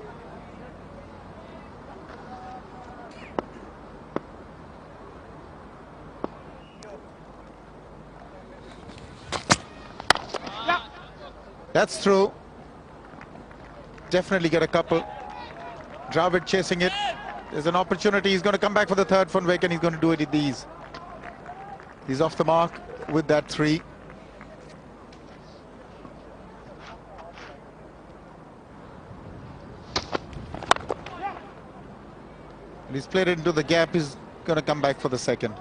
Speaker 2: That's through. Definitely get a couple. Dravid chasing it. There's an opportunity. He's going to come back for the third Van Wyk, and he's going to do it with these. He's off the mark with that 3. And he's played it into the gap. He's going to come back for the second.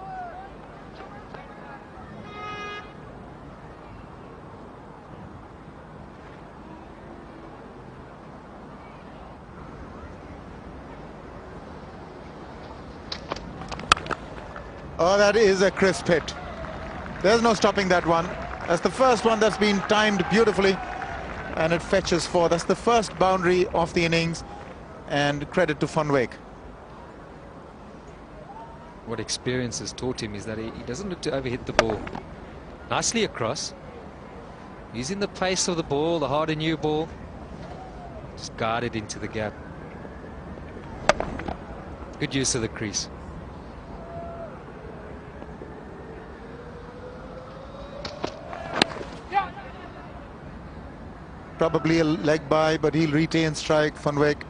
Speaker 2: Oh, that is a crisp hit. There's no stopping that one. That's the first one that's been timed beautifully, and it fetches 4. That's the first boundary of the innings, and credit to Van Wyk.
Speaker 4: What experience has taught him is that he doesn't look to overhit the ball. Nicely across. Using the pace of the ball, the harder new ball. Just guard it into the gap. Good use of the crease.
Speaker 2: Probably a leg by, but he'll retain strike. Van Wyk.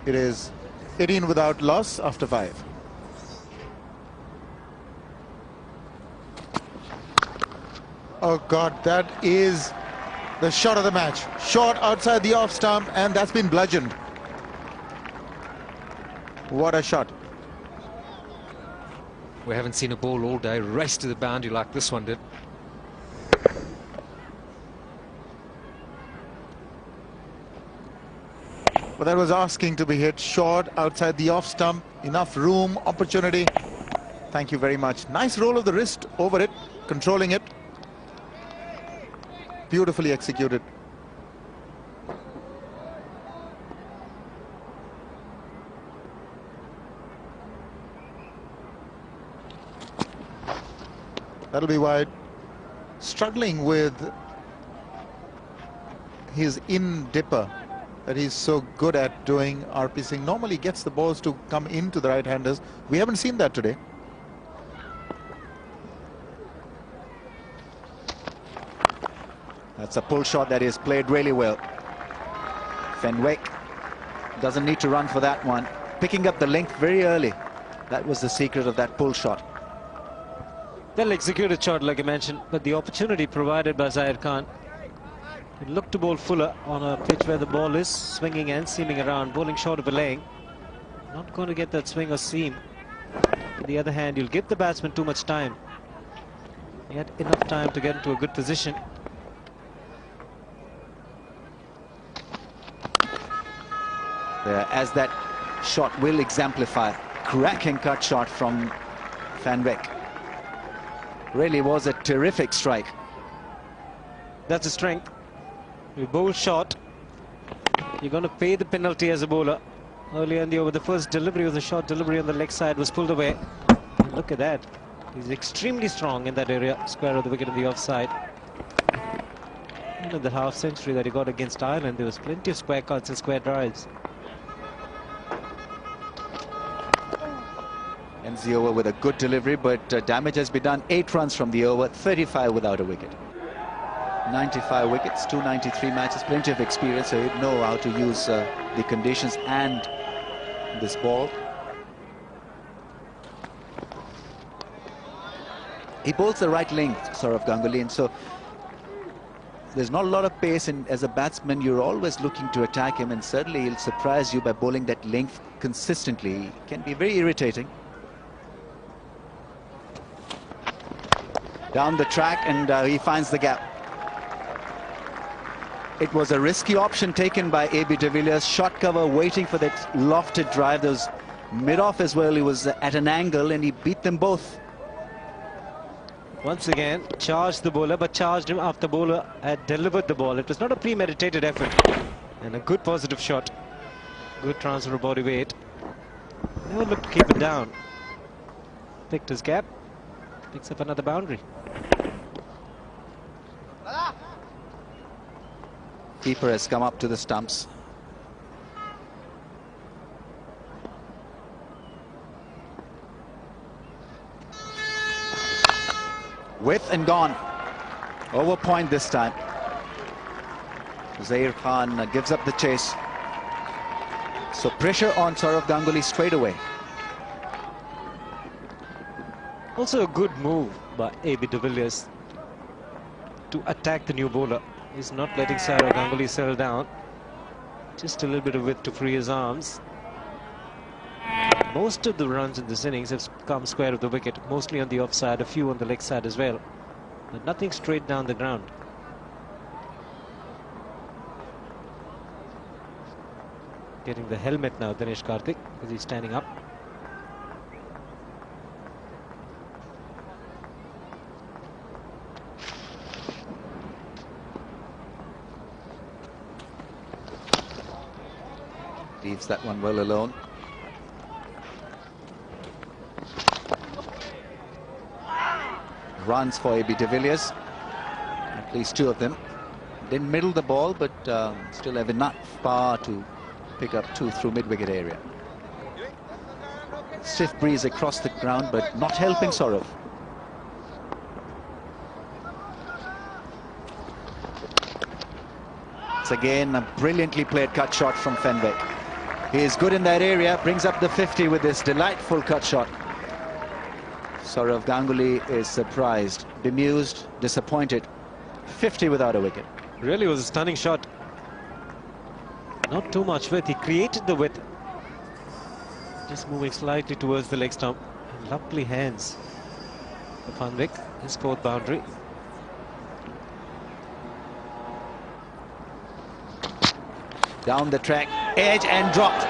Speaker 2: It is 18 without loss after 5. Oh God, that is the shot of the match. Short outside the off stump, and that's been bludgeoned. What a shot.
Speaker 4: We haven't seen a ball all day race to the boundary like this one did.
Speaker 2: But that was asking to be hit. Short outside the off stump. Enough room, opportunity. Thank you very much. Nice roll of the wrist over it, controlling it. Beautifully executed. That'll be wide. Struggling with his in-dipper that he's so good at doing. RP Singh normally gets the balls to come into the right-handers. We haven't seen that today.
Speaker 3: That's a pull shot that is played really well. Van Wyk doesn't need to run for that one. Picking up the length very early. That was the secret of that pull shot.
Speaker 6: Well executed shot, like I mentioned, but the opportunity provided by Zahir Khan. It looked to bowl fuller on a pitch where the ball is swinging and seaming around, bowling short of a leg. Not going to get that swing or seam. On the other hand, you'll give the batsman too much time. He had enough time to get into a good position.
Speaker 3: There, as that shot will exemplify, cracking cut shot from Van Wyk. Really was a terrific strike.
Speaker 6: That's a strength. You bowl short, you're going to pay the penalty as a bowler. Earlier in the over, the first delivery was a short delivery on the leg side, was pulled away. And look at that. He's extremely strong in that area, square of the wicket in the offside. Even the half century that he got against Ireland, there was plenty of square cuts and square drives.
Speaker 3: Ends the over with a good delivery, but damage has been done. 8 runs from the over, 35 without a wicket. 95 wickets, 293 matches, plenty of experience, so he'd know how to use the conditions and this ball. He bowls the right length, Saurav Ganguly, and so there's not a lot of pace, and as a batsman you're always looking to attack him, and certainly he'll surprise you by bowling that length consistently. It can be very irritating. Down the track, and he finds the gap. It was a risky option taken by AB de Villiers. Shot cover, waiting for that lofted drive. There was Mid-off as well, he was at an angle and he beat them both.
Speaker 6: Once again, charged the bowler, but charged him after the bowler had delivered the ball. It was not a premeditated effort. And a good positive shot. Good transfer of body weight. Never looked to keep it down. Picked his gap. Picks up another boundary.
Speaker 3: Keeper has come up to the stumps. Width and gone. Over point this time. Zair Khan gives up the chase. So pressure on Sourav Ganguly straight away.
Speaker 6: Also a good move by A.B. de Villiers to attack the new bowler. He's not letting Sourav Ganguly settle down. Just a little bit of width to free his arms. Most of the runs in this innings have come square of the wicket, mostly on the offside, a few on the leg side as well. But nothing straight down the ground. Getting the helmet now, Dinesh Karthik, because he's standing up.
Speaker 3: Leaves that one well alone. Runs for A.B. de Villiers, at least 2 of them. Didn't middle the ball, but still have enough power to pick up 2 through mid-wicket area. Stiff breeze across the ground, but not helping Sourav. It's again a brilliantly played cut shot from Fenwick. He is good in that area, brings up the 50 with this delightful cut shot. Sourav Ganguly is surprised, bemused, disappointed. 50 without a wicket.
Speaker 6: Really was a stunning shot. Not too much width. He created the width. Just moving slightly towards the leg stump. Lovely hands for Fenwick, his 4th boundary.
Speaker 3: Down the track, edge and dropped.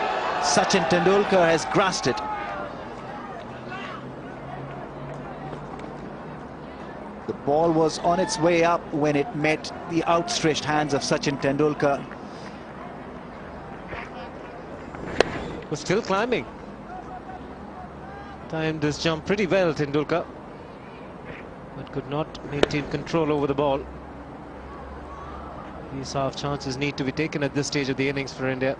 Speaker 3: Sachin Tendulkar has grasped it. The ball was on its way up when it met the outstretched hands of Sachin Tendulkar.
Speaker 6: Was still climbing. Timed this jump pretty well, Tendulkar, but could not maintain control over the ball. These half chances need to be taken at this stage of the innings for India.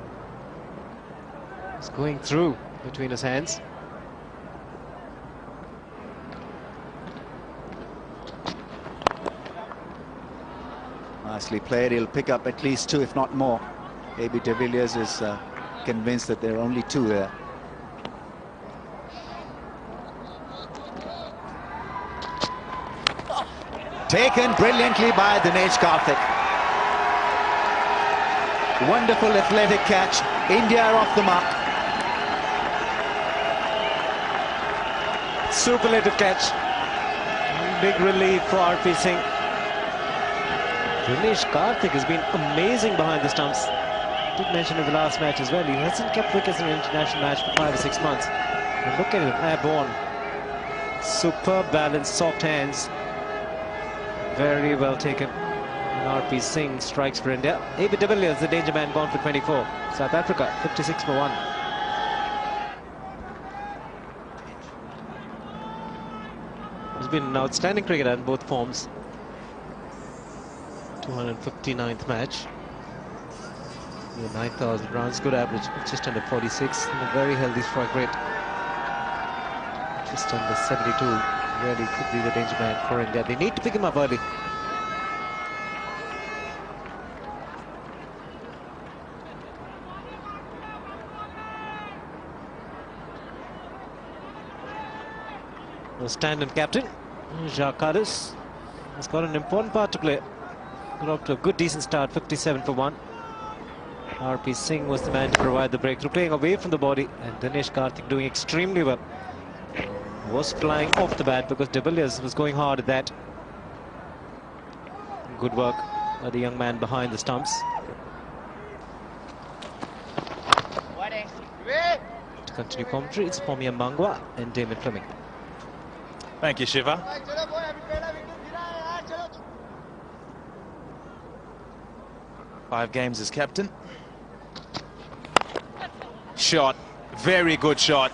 Speaker 6: It's going through between his hands.
Speaker 3: Nicely played. He'll pick up at least 2, if not more. A.B. de Villiers is convinced that there are only 2 there. Taken brilliantly by Dinesh Karthik. Wonderful athletic catch. India are off the mark.
Speaker 6: Superlative catch. Big relief for R.P. Singh. Dinesh Karthik has been amazing behind the stumps. I did mention in the last match as well. He hasn't kept wickets in an international match for 5 or 6 months. And look at him, airborne. Superb balance, soft hands. Very well taken. And R.P. Singh strikes for India. A.B. de Villiers, the danger man, gone for 24. South Africa, 56 for 1. He's been an outstanding cricketer in both forms. 259th match. 9,000 runs, good average, just under 46, and a very healthy strike rate. Just under 72, really could be the danger man for India. They need to pick him up early. The stand-in captain, Jacques Harris, has got an important part to play. Got off to a good, decent start, 57 for 1. R.P. Singh was the man to provide the breakthrough, playing away from the body, and Dinesh Karthik doing extremely well. Was flying off the bat because de Villiers was going hard at that. Good work by the young man behind the stumps. continue commentary. It's Pomia Mangwa and Damon Fleming.
Speaker 1: Thank you, Shiva. 5 games as captain. Shot, very good shot.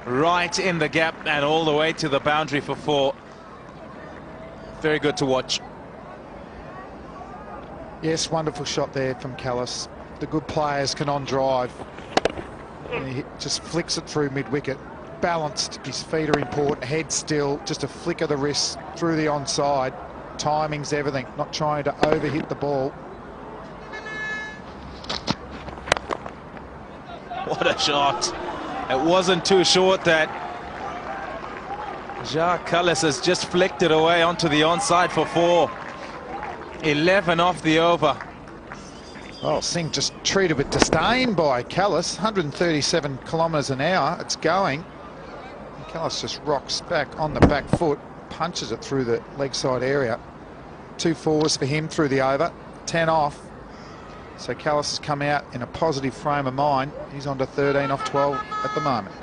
Speaker 1: Right in the gap and all the way to the boundary for 4. Very good to watch.
Speaker 5: Yes, wonderful shot there from Callis. The good players can on-drive. And he just flicks it through mid-wicket. Balanced, his feet are important, head still, just a flick of the wrist through the onside. Timing's everything, not trying to overhit the ball.
Speaker 1: What a shot. It wasn't too short that Jacques Kallis has just flicked it away onto the onside for 4. 11 off the over.
Speaker 5: Oh, Singh just treated with disdain by Callis. 137 kilometres an hour, it's going. And Callis just rocks back on the back foot, punches it through the leg side area. 2 fours for him through the over, 10 off. So Callis has come out in a positive frame of mind. He's on to 13 off 12 at the moment.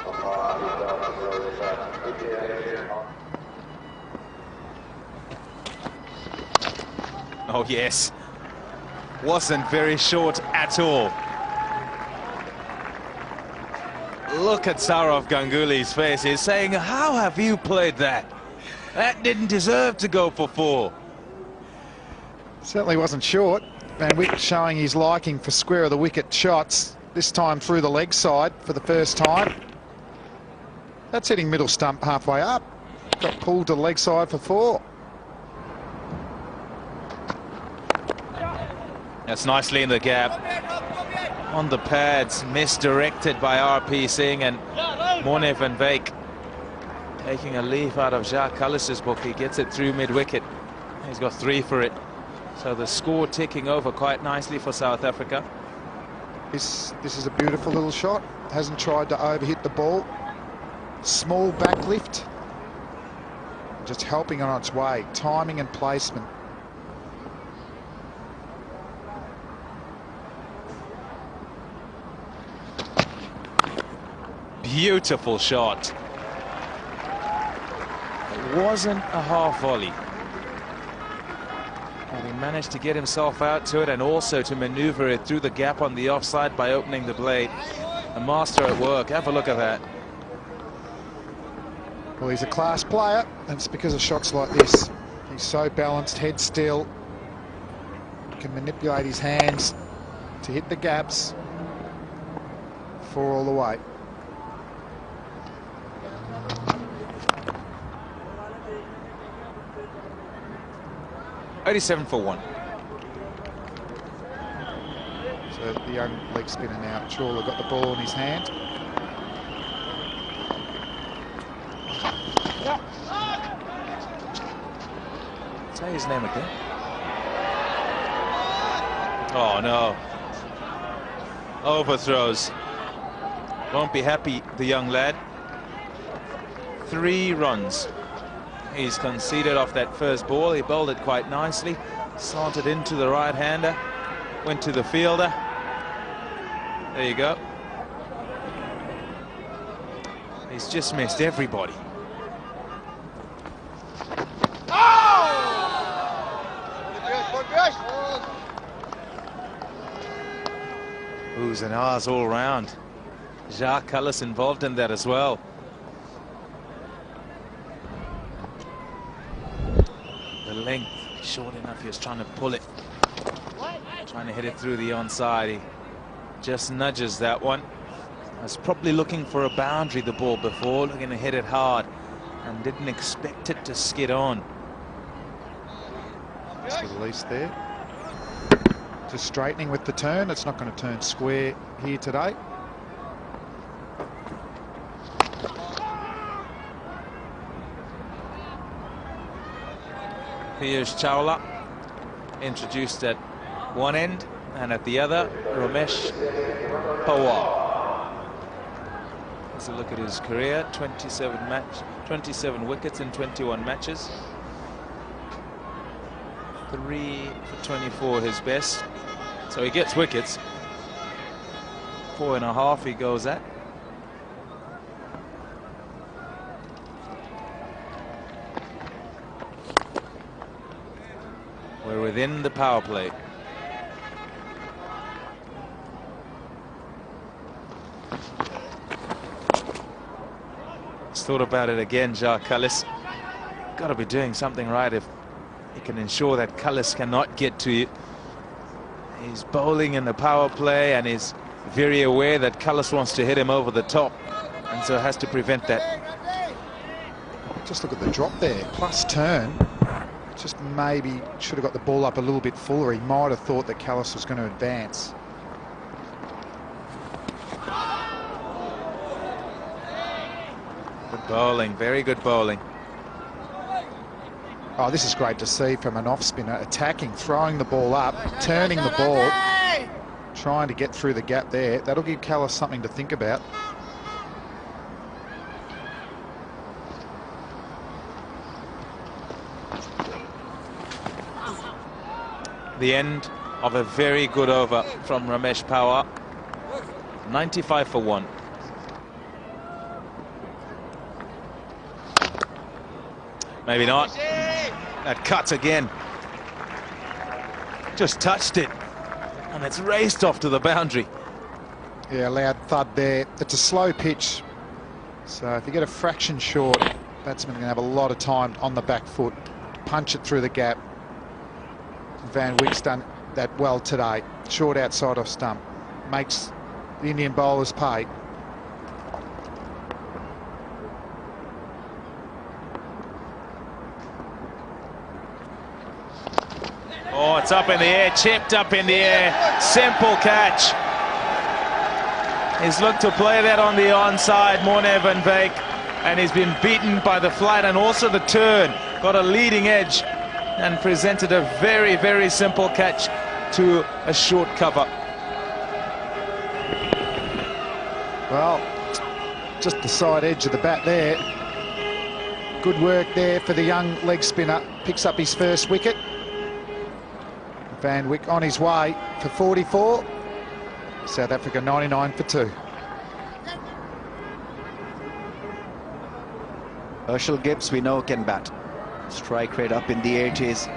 Speaker 1: Oh yes, wasn't very short at all. Look at Saurav Ganguly's face. He's saying, how have you played that? That didn't deserve to go for 4.
Speaker 5: Certainly wasn't short. Van Wyk showing his liking for square of the wicket shots, this time through the leg side for the first time. That's hitting middle stump halfway up. Got pulled to the leg side for 4.
Speaker 1: That's nicely in the gap. On the pads, misdirected by RP Singh, and Morne van Wyk taking a leaf out of Jacques Kallis's book. He gets it through mid-wicket. He's got 3 for it. So the score ticking over quite nicely for South Africa.
Speaker 5: This is a beautiful little shot. Hasn't tried to overhit the ball. Small back lift. Just helping on its way. Timing and placement.
Speaker 1: Beautiful shot. It wasn't a half volley. And he managed to get himself out to it and also to maneuver it through the gap on the offside by opening the blade. A master at work. Have a look at that.
Speaker 5: Well, he's a class player, and it's because of shots like this. He's so balanced, head still. Can manipulate his hands to hit the gaps. 4 all the way.
Speaker 1: $87 for 1.
Speaker 5: So the young leg spinner now, Chawla got the ball in his hand.
Speaker 1: Say his name again. Oh no. Overthrows. Won't be happy, the young lad. 3 runs. He's conceded off that first ball. He bowled it quite nicely. Slanted into the right-hander. Went to the fielder. There you go. He's just missed everybody. Oohs and ahs all round. Jacques Kallis involved in that as well. The length short enough. He was trying to pull it, trying to hit it through the onside. He just nudges that one. I was probably looking for a boundary, the ball, before, looking to hit it hard, and didn't expect it to skid on.
Speaker 5: Just release there. Just straightening with the turn. It's not going to turn square here today.
Speaker 1: Piyush Chawla introduced at one end, and at the other, Ramesh Pawar. Let's look at his career. 27 wickets in 21 matches. 3 for 24 his best. So he gets wickets. 4.5 he goes at. We're within the power play. Just thought about it again, Jacques Kallis. Got to be doing something right if he can ensure that Kallis cannot get to you. He's bowling in the power play and he's very aware that Kallis wants to hit him over the top, and so has to prevent that.
Speaker 5: Just look at the drop there, plus turn. Just maybe should have got the ball up a little bit fuller. He might have thought that Kallis was going to advance.
Speaker 1: Good bowling, very good bowling.
Speaker 5: Oh, this is great to see from an off-spinner, attacking, throwing the ball up, turning the ball, trying to get through the gap there. That'll give Kallis something to think about.
Speaker 1: The end of a very good over from Ramesh Pawar. 95 for 1. Maybe not. That cuts again. Just touched it. And it's raced off to the boundary.
Speaker 5: Yeah, loud thud there. It's a slow pitch. So if you get a fraction short, batsman can have a lot of time on the back foot to punch it through the gap. Van Wyck's done that well today. Short outside off stump. Makes the Indian bowlers pay.
Speaker 1: Oh, it's up in the air, chipped up in the air. Simple catch. He's looked to play that on the onside, Morne van Wyk, and he's been beaten by the flight and also the turn. Got a leading edge and presented a very, very simple catch to a short cover.
Speaker 5: Well, just the side edge of the bat there. Good work there for the young leg spinner. Picks up his first wicket. Van Wyk on his way for 44. South Africa 99 for 2.
Speaker 3: Herschel Gibbs, we know, can bat. Strike rate up in the 80s.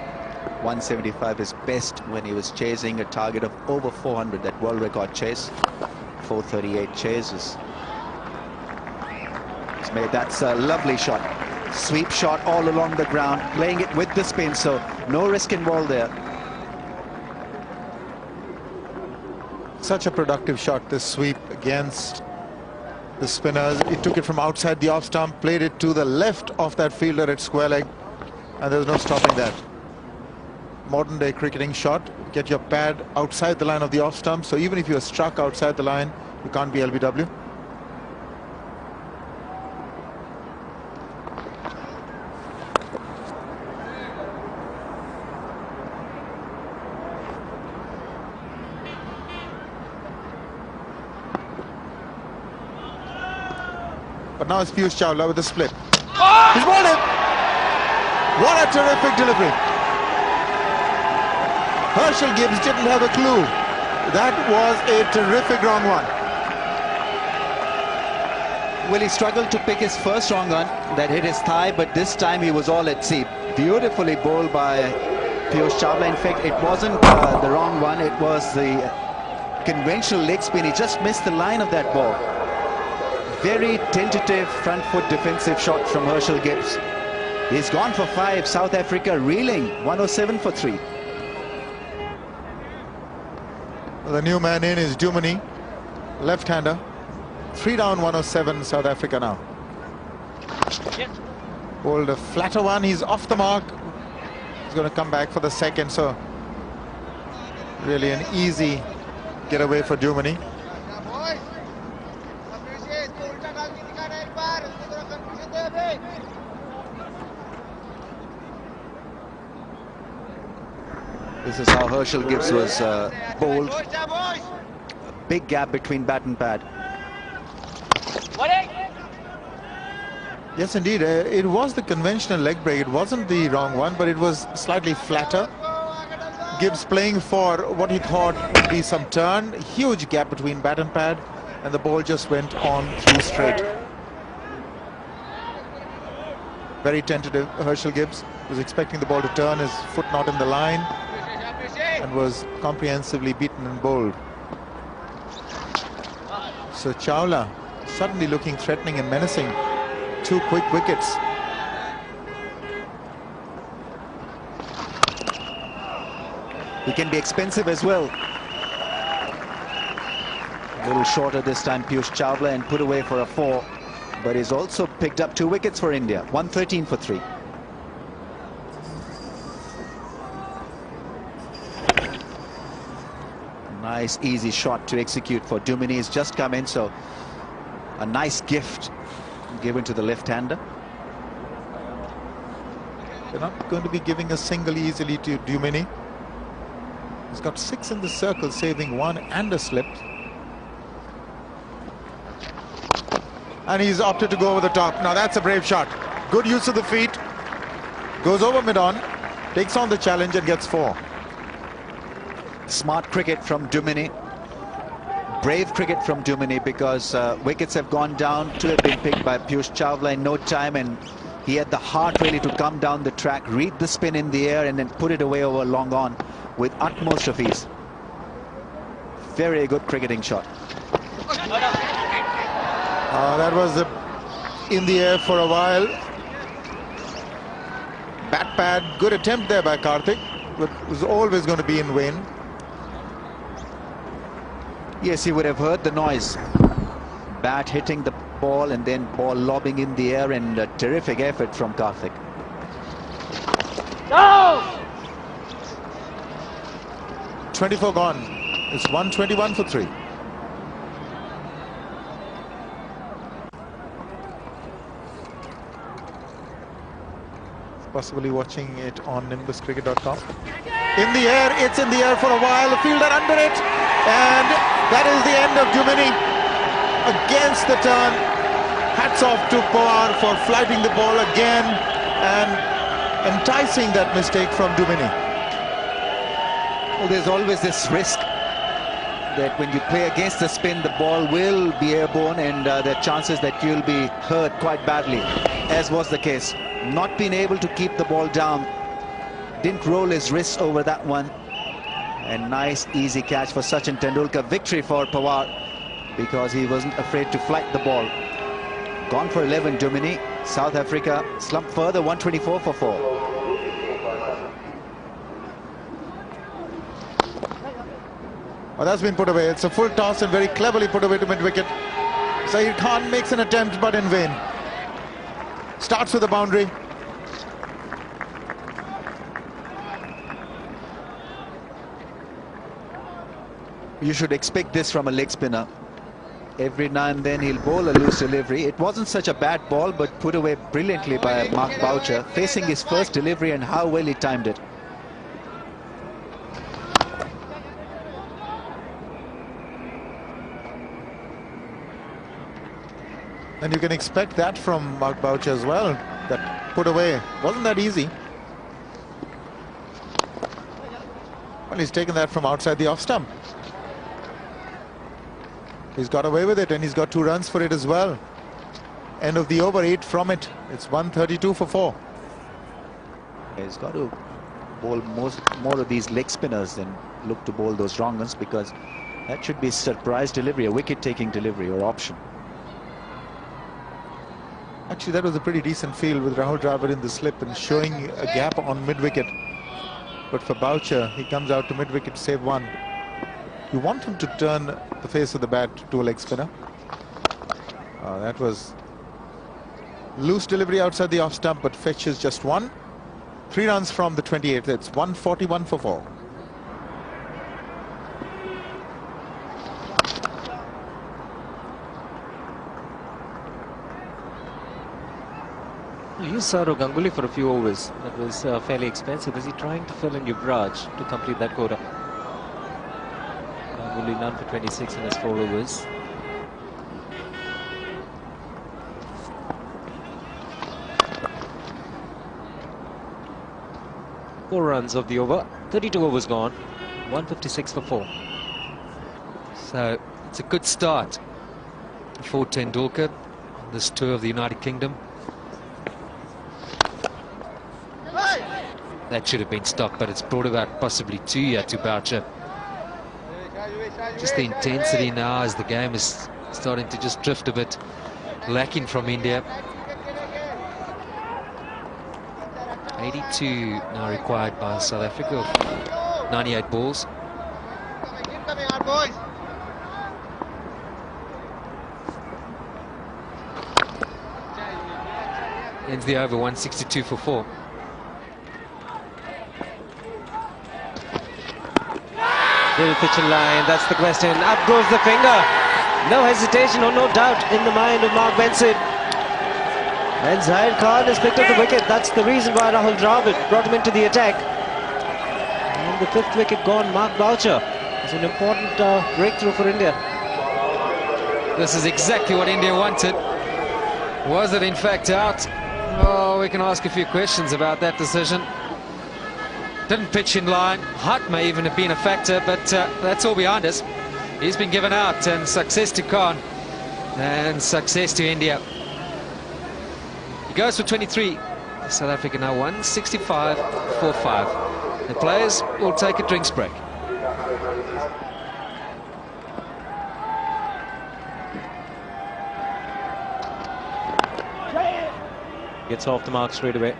Speaker 3: 175 is best when he was chasing a target of over 400, that world record chase. 438 chases. He's made that's a lovely shot. Sweep shot all along the ground, playing it with the spin, so no risk involved there.
Speaker 2: Such a productive shot, this sweep against the spinners. He took it from outside the off stump, played it to the left of that fielder at square leg, and there's no stopping that. Modern day cricketing shot, get your pad outside the line of the off stump, so even if you're struck outside the line, you can't be LBW. But now it's Piyush Chawla with the split. Oh! He's bowled it! What a terrific delivery. Herschel Gibbs didn't have a clue. That was a terrific wrong one.
Speaker 3: Well, he struggled to pick his first wrong one that hit his thigh, but this time he was all at sea. Beautifully bowled by Piyush Chawla. In fact, it wasn't the wrong one, it was the conventional leg spin. He just missed the line of that ball. Very tentative front foot defensive shot from Herschel Gibbs. He's gone for 5. South Africa reeling. 107 for 3.
Speaker 2: The new man in is Duminy, left-hander. 3 down, 107, South Africa now. Bowled a flatter one, he's off the mark. He's going to come back for the second, so really an easy getaway for Duminy.
Speaker 3: This is how Herschel Gibbs was bowled. Big gap between bat and pad.
Speaker 2: Yes, indeed. It was the conventional leg break. It wasn't the wrong one, but it was slightly flatter. Gibbs playing for what he thought would be some turn. Huge gap between bat and pad. and the ball just went on through straight. Very tentative. Herschel Gibbs was expecting the ball to turn, his foot not in the line, and was comprehensively beaten and bowled. So Chawla suddenly looking threatening and menacing. 2 quick wickets.
Speaker 3: He can be expensive as well. A little shorter this time, Piyush Chawla, and put away for a 4. But he's also picked up 2 wickets for India. 113 for 3. Nice, easy shot to execute for Dumini. He's just come in, so a nice gift given to the left-hander.
Speaker 2: They're not going to be giving a single easily to Dumini. He's got 6 in the circle, saving 1 and a slip. And he's opted to go over the top. Now that's a brave shot. Good use of the feet. Goes over mid-on, takes on the challenge and gets 4.
Speaker 3: Smart cricket from Dumini. Brave cricket from Dumini, because wickets have gone down. 2 have been picked by Piyush Chawla in no time, and he had the heart really to come down the track, read the spin in the air and then put it away over long on with utmost of ease. Very good cricketing shot.
Speaker 2: That was in the air for a while. Bat pad, good attempt there by Karthik, but it was always going to be in vain.
Speaker 3: Yes, he would have heard the noise. Bat hitting the ball and then ball lobbing in the air, and a terrific effort from Karthik.
Speaker 6: No!
Speaker 2: 24 gone. It's 121 for 3. Possibly watching it on nimbuscricket.com. In the air, it's in the air for a while. The fielder under it, and that is the end of Dumini. Against the turn. Hats off to Pawar for flighting the ball again and enticing that mistake from Dumini.
Speaker 3: Well, there's always this risk that when you play against the spin, the ball will be airborne, and there are chances that you'll be hurt quite badly, as was the case. Not being able to keep the ball down, didn't roll his wrists over that one, and nice easy catch for Sachin Tendulkar. Victory for Pawar, because he wasn't afraid to flight the ball. Gone for 11 Dumini. South Africa slumped further, 124 for 4.
Speaker 2: Well, that's been put away. It's a full toss and very cleverly put away to mid-wicket. Zaheer Khan makes an attempt, but in vain. Starts with a boundary.
Speaker 3: You should expect this from a leg spinner. Every now and then he'll bowl a loose delivery. It wasn't such a bad ball, but put away brilliantly by Mark Boucher, facing his first delivery, and how well he timed it.
Speaker 2: And you can expect that from Mark Boucher as well. That put away wasn't that easy. Well, he's taken that from outside the off stump. He's got away with it, and he's got 2 runs for it as well. End of the over, 8 from it. It's 132 for 4.
Speaker 3: He's got to bowl more of these leg spinners than look to bowl those wrong ones, because that should be surprise delivery, a wicket-taking delivery or option.
Speaker 2: Actually, that was a pretty decent field with Rahul Dravid in the slip and showing a gap on mid-wicket. But for Boucher, he comes out to mid-wicket to save 1. You want him to turn the face of the bat to a leg spinner. That was loose delivery outside the off stump, but fetches just 1. 3 runs from the 28th. It's 141 for 4.
Speaker 6: He used Saurav Ganguly for a few overs. That was fairly expensive. Is he trying to fill in Yuvraj to complete that quota? Ganguly none for 26 in his 4 overs. Four runs of the over. 32 overs gone. 156 for 4.
Speaker 4: So it's a good start for Tendulkar, this tour of the United Kingdom. That should have been stopped, but it's brought about possibly 2 here to Boucher. Just the intensity now as the game is starting to just drift a bit, lacking from India. 82 now required by South Africa, 98 balls. Ends the over 162 for 4.
Speaker 6: Will pitch a line, that's the question. Up goes the finger. No hesitation or no doubt in the mind of Mark Benson. And Zahir Khan has picked up the wicket. That's the reason why Rahul Dravid brought him into the attack. And the 5th wicket gone. Mark Boucher. It's an important breakthrough for India.
Speaker 4: This is exactly what India wanted. Was it in fact out? Oh, we can ask a few questions about that decision. Didn't pitch in line. Height may even have been a factor, but that's all behind us. He's been given out, and success to Khan and success to India. He goes for 23. South Africa now 165 for 5. The players will take a drinks break.
Speaker 6: Gets off the mark straight away.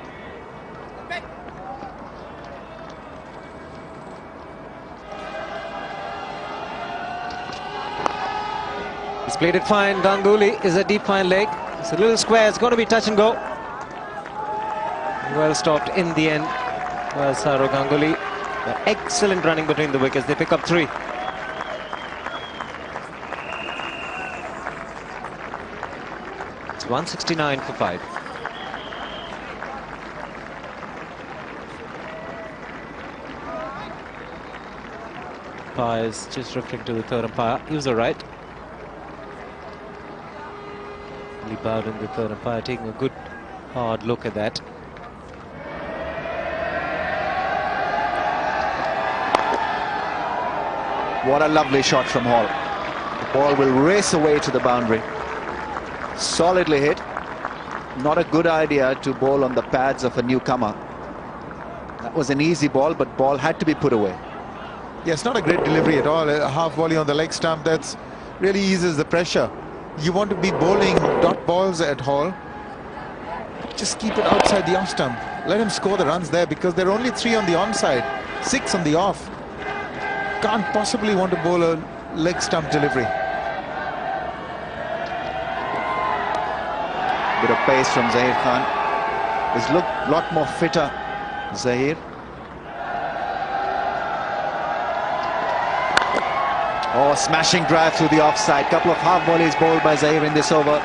Speaker 6: He's played it fine. Ganguly is a deep fine leg. It's a little square. It's going to be touch and go. Well stopped in the end. Well, Saurav Ganguly. Excellent running between the wickets. They pick up 3. It's 169 for 5. Umpire is just referring to the 3rd umpire. He was all right. Lee Bowden, the 3rd umpire, taking a good hard look at that.
Speaker 3: What a lovely shot from Hall. The ball will race away to the boundary. Solidly hit. Not a good idea to bowl on the pads of a newcomer. That was an easy ball, but ball had to be put away.
Speaker 2: Yes, not a great delivery at all. A half volley on the leg stump, that's really eases the pressure. You want to be bowling dot balls at Hall. Just keep it outside the off stump. Let him score the runs there, because there are only 3 on the onside, 6 on the off. Can't possibly want to bowl a leg stump delivery.
Speaker 3: Bit of pace from Zahir Khan. He's looked a lot more fitter, Zahir. Oh, smashing drive through the offside. Couple of half volleys bowled by Zahir in this over.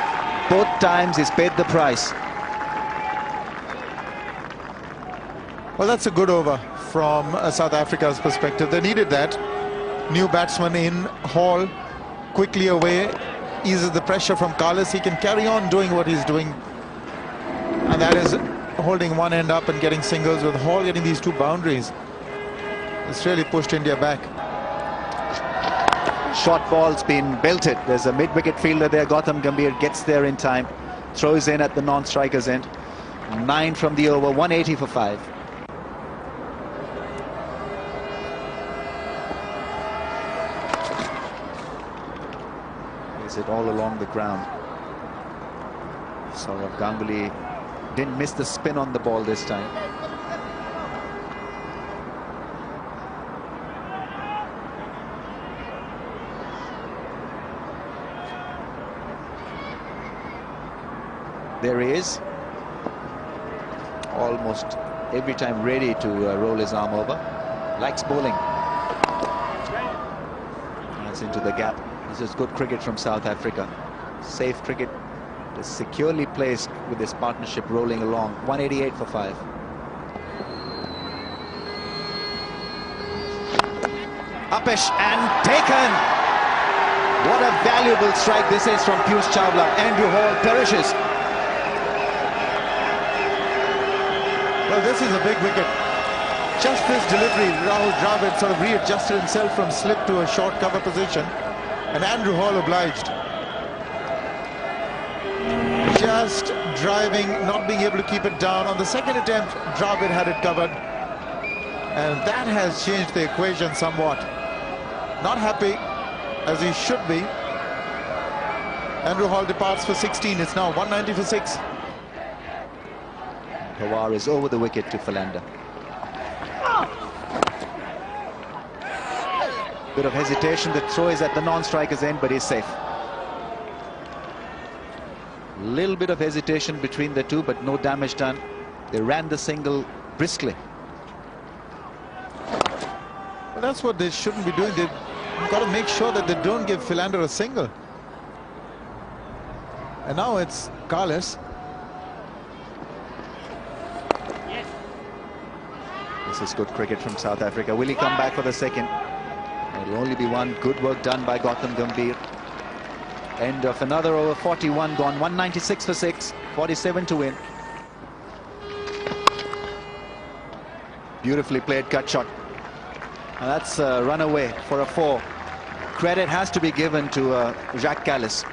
Speaker 3: Both times he's paid the price.
Speaker 2: Well, that's a good over from South Africa's perspective. They needed that. New batsman in, Hall, quickly away, eases the pressure from Carlos. He can carry on doing what he's doing. And that is holding one end up and getting singles, with Hall getting these 2 boundaries. It's really pushed India back.
Speaker 3: Short ball's been belted. There's a mid-wicket fielder there. Gautam Gambhir gets there in time. Throws in at the non-striker's end. 9 from the over, 180 for 5. Is it all along the ground? Saurav Ganguly didn't miss the spin on the ball this time. There he is, almost every time ready to roll his arm over. Likes bowling. That's into the gap. This is good cricket from South Africa. Safe cricket, is securely placed with this partnership rolling along. 188 for 5. Upish and taken. What a valuable strike this is from Piyush Chawla. Andrew Hall perishes.
Speaker 2: Well, this is a big wicket. Just this delivery, Rahul Dravid sort of readjusted himself from slip to a short cover position, and Andrew Hall obliged. Just driving, not being able to keep it down. On the second attempt, Dravid had it covered. And that has changed the equation somewhat. Not happy, as he should be. Andrew Hall departs for 16. It's now 190 for 6.
Speaker 3: Pawar is over the wicket to Philander. Bit of hesitation. The throw is at the non-striker's end, but he's safe. Little bit of hesitation between the two, but no damage done. They ran the single briskly.
Speaker 2: Well, that's what they shouldn't be doing. They've got to make sure that they don't give Philander a single. And now it's Carlos.
Speaker 3: This is good cricket from South Africa. Will he come back for the second? It'll only be one. Good work done by Gautam Gambhir. End of another over. 41 gone. 196 for 6. 47 to win. Beautifully played cut shot. And that's a run away for a 4. Credit has to be given to Jacques Kallis.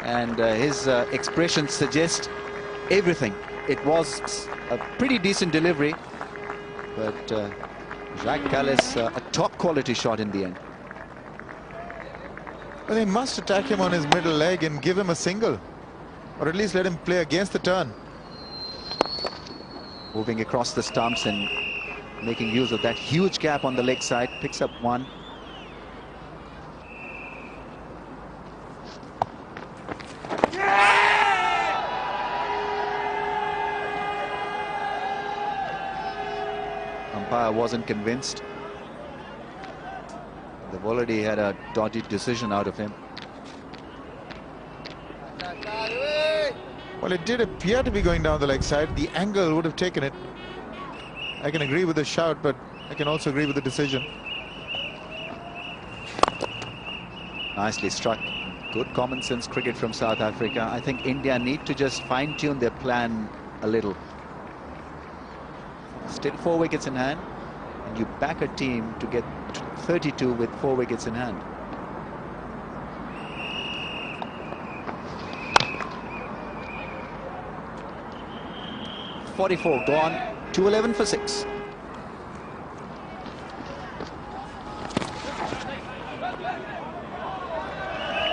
Speaker 3: And his expressions suggest everything. It was a pretty decent delivery. But Jacques Kallis, a top quality shot in the end.
Speaker 2: Well, they must attack him on his middle leg and give him a single. Or at least let him play against the turn.
Speaker 3: Moving across the stumps and making use of that huge gap on the leg side. Picks up 1. Umpire wasn't convinced. They've already had a dodgy decision out of him.
Speaker 2: Well, it did appear to be going down the leg side. The angle would have taken it. I can agree with the shout, but I can also agree with the decision.
Speaker 3: Nicely struck. Good common sense cricket from South Africa. I think India need to just fine-tune their plan a little. Still 4 wickets in hand, and you back a team to get 32 with 4 wickets in hand. .44 gone. 211 for 6.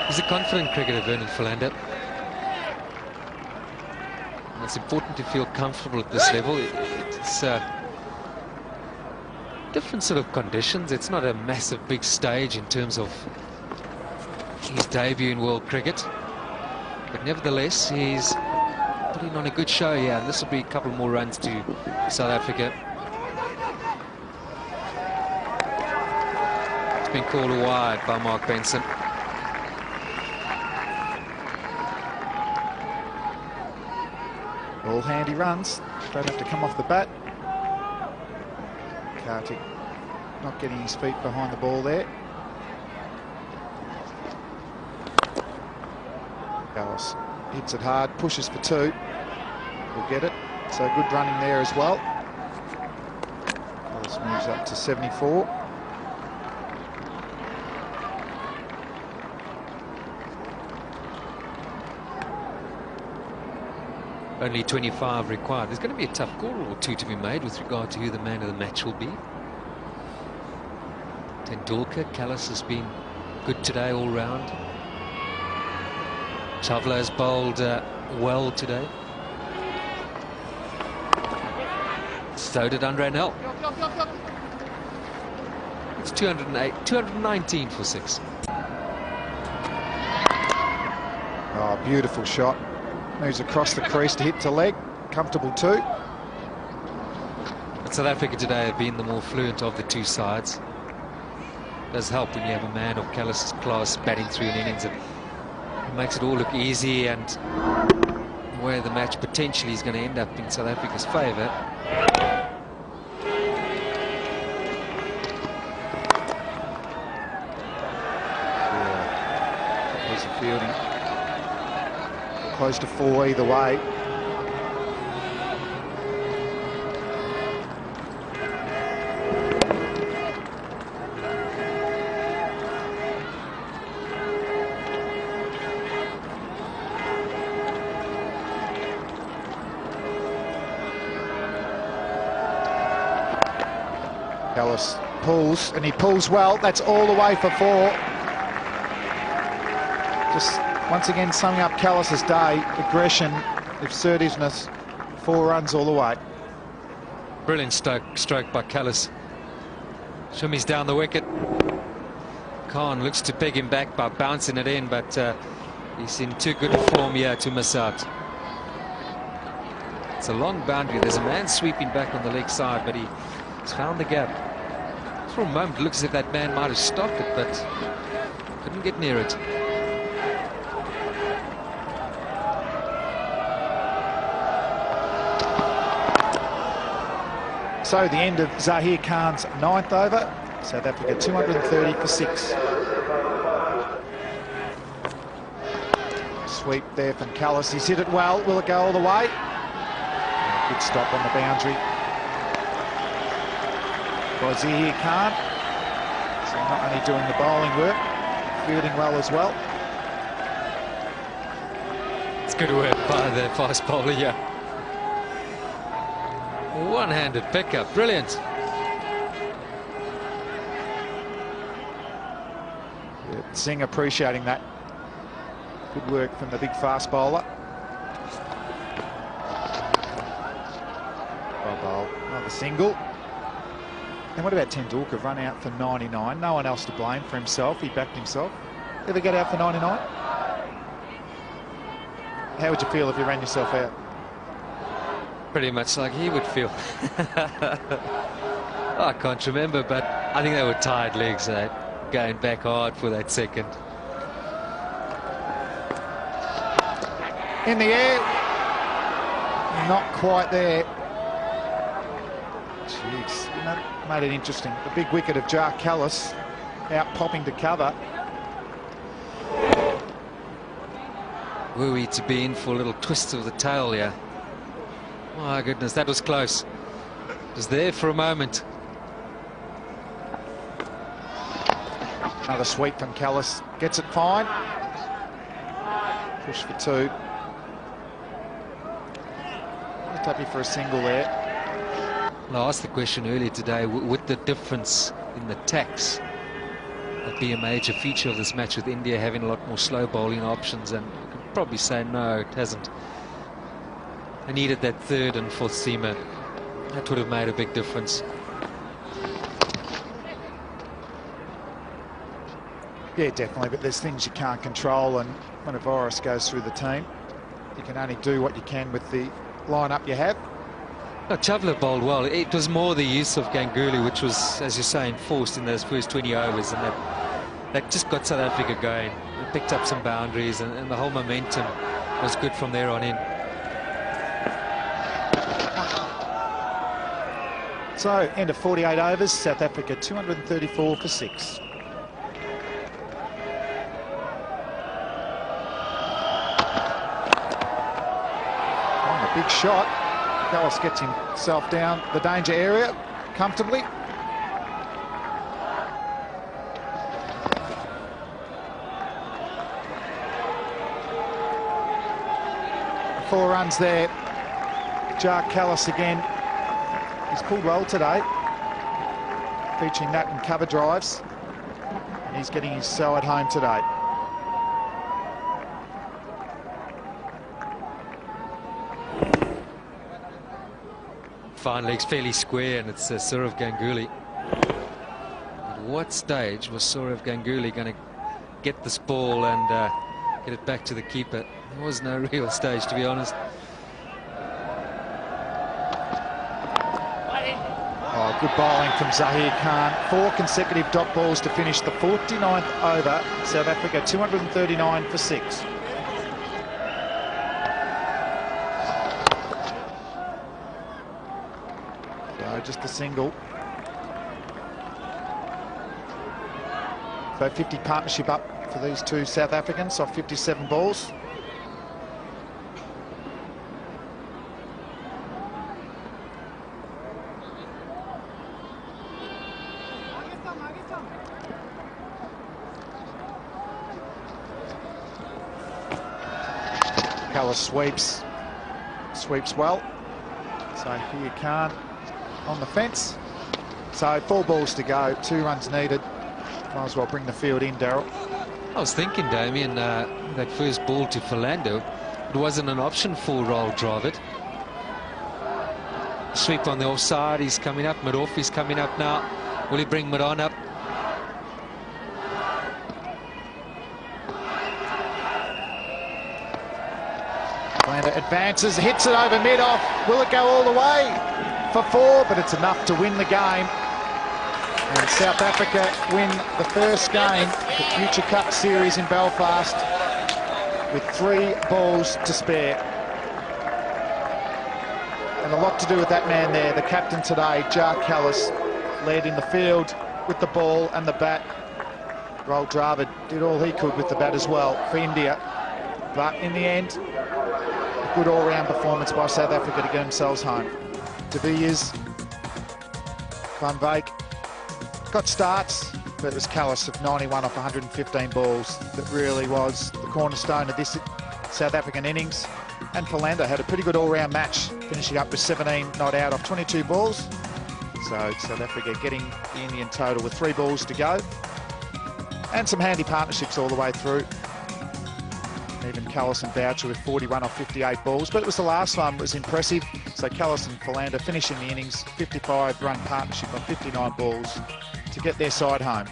Speaker 4: He's a confident cricketer, Vernon Philander. And it's important to feel comfortable at this level. It's different sort of conditions. It's not a massive big stage in terms of his debut in world cricket. But nevertheless, he's putting on a good show here. And this will be a couple more runs to South Africa. It's been called a wide by Mark Benson.
Speaker 5: All handy runs. Don't have to come off the bat. Kartik not getting his feet behind the ball there. Dallas hits it hard, pushes for 2. We'll get it. So good running there as well. Dallas moves up to 74.
Speaker 4: Only 25 required. There's going to be a tough call or two to be made with regard to who the man of the match will be. Tendulkar, Kallis has been good today all round. Chavla has bowled well today. So did Andranel. It's 208, 219 for 6.
Speaker 5: Oh, beautiful shot. Moves across the crease to hit to leg. Comfortable too.
Speaker 4: But South Africa today have been the more fluent of the two sides. Does help when you have a man of Kallis' class batting through an innings. It makes it all look easy, and where the match potentially is going to end up in South Africa's favour.
Speaker 5: Yeah. Piece of fielding. Close to 4 either way. Callis pulls, and he pulls well. That's all the way for 4. Just once again summing up Callis's day. Aggression, assertiveness, 4 runs all the way.
Speaker 4: Brilliant stroke by Callis. Shumi's down the wicket. Khan looks to peg him back by bouncing it in, but he's in too good a form here to miss out. It's a long boundary. There's a man sweeping back on the leg side, but he's found the gap. For a moment, it looks as if that man might have stopped it, but couldn't get near it.
Speaker 5: So the end of Zahir Khan's 9th over. South Africa 230 for 6. Sweep there from Callis. He's hit it well. Will it go all the way? Good stop on the boundary by Zahir Khan. So not only doing the bowling work, fielding well as well.
Speaker 4: It's good work by the fast bowler here. One-handed pickup, brilliant.
Speaker 5: Singh appreciating that. Good work from the big fast bowler. Bowl, another single. And what about Tendulkar? Run out for 99. No one else to blame for himself. He backed himself. Ever get out for 99? How would you feel if you ran yourself out?
Speaker 4: Pretty much like he would feel. I can't remember, but I think they were tired legs, going back hard for that second.
Speaker 5: In the air. Not quite there. Jeez, that made it interesting. The big wicket of Jar Callis out popping to cover.
Speaker 4: Were we to be in for a little twist of the tail here? My goodness, that was close. It was there for a moment.
Speaker 5: Another sweep from Callis. Gets it fine. Push for 2. Just happy for a single there.
Speaker 4: Well, I asked the question earlier today, would the difference in the tax be a major feature of this match, with India having a lot more slow bowling options? And you could probably say no, it hasn't. I needed that 3rd and 4th seamer. That would have made a big difference.
Speaker 5: Yeah, definitely, but there's things you can't control, and when a virus goes through the team, you can only do what you can with the lineup you have.
Speaker 4: Chavla bowled well. It was more the use of Ganguly, which was, as you say, enforced in those first 20 overs, and that just got South Africa going. It picked up some boundaries, and the whole momentum was good from there on in.
Speaker 5: So, end of 48 overs, South Africa 234 for 6. Oh, a big shot. Callis gets himself down the danger area comfortably. Four runs there. Jar Callis again. He's pulled well today, featuring that in cover drives. He's getting his so at home today.
Speaker 4: Fine legs, fairly square, and it's Sourav Ganguly. At what stage was Sourav Ganguly going to get this ball and get it back to the keeper? There was no real stage, to be honest.
Speaker 5: Oh, good bowling from Zahir Khan. 4 consecutive dot balls to finish the 49th over. South Africa 239 for 6. Just a single. So 50 partnership up for these two South Africans off 57 balls. Callis sweeps well. So here Khan on the fence. So 4 balls to go, 2 runs needed. Might as well bring the field in, Daryl.
Speaker 4: I was thinking, Damien, that first ball to Philando, it wasn't an option for Roll Dravid. Sweep on the offside, he's coming up. Mid-off, he's coming up now. Will he bring Mid-on up?
Speaker 5: Philander advances, hits it over mid-off. Will it go all the way for 4? But it's enough to win the game. And South Africa win the first game, the Future Cup series in Belfast, with 3 balls to spare. And a lot to do with that man there, the captain today, Jar Callis, led in the field with the ball and the bat. Roll Dravid did all he could with the bat as well for India. But in the end, a good all-round performance by South Africa to get themselves home. De Villiers, Van Wyk got starts, but it was Callis of 91 off 115 balls that really was the cornerstone of this South African innings. And Philander had a pretty good all-round match, finishing up with 17 not out off 22 balls. So South Africa getting the Indian total with 3 balls to go. And some handy partnerships all the way through. Even Callis and Boucher with 41 off 58 balls. But it was the last one that was impressive. So Callis and Philander finishing the innings, 55-run partnership on 59 balls to get their side home.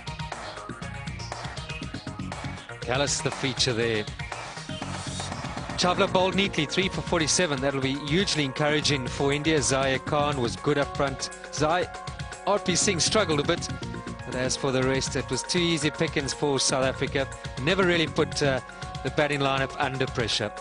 Speaker 4: Callis the feature there. Chavla bowled neatly, 3 for 47. That'll be hugely encouraging for India. Zaire Khan was good up front. RP Singh struggled a bit, but as for the rest, it was too easy pickings for South Africa. Never really put the batting lineup under pressure.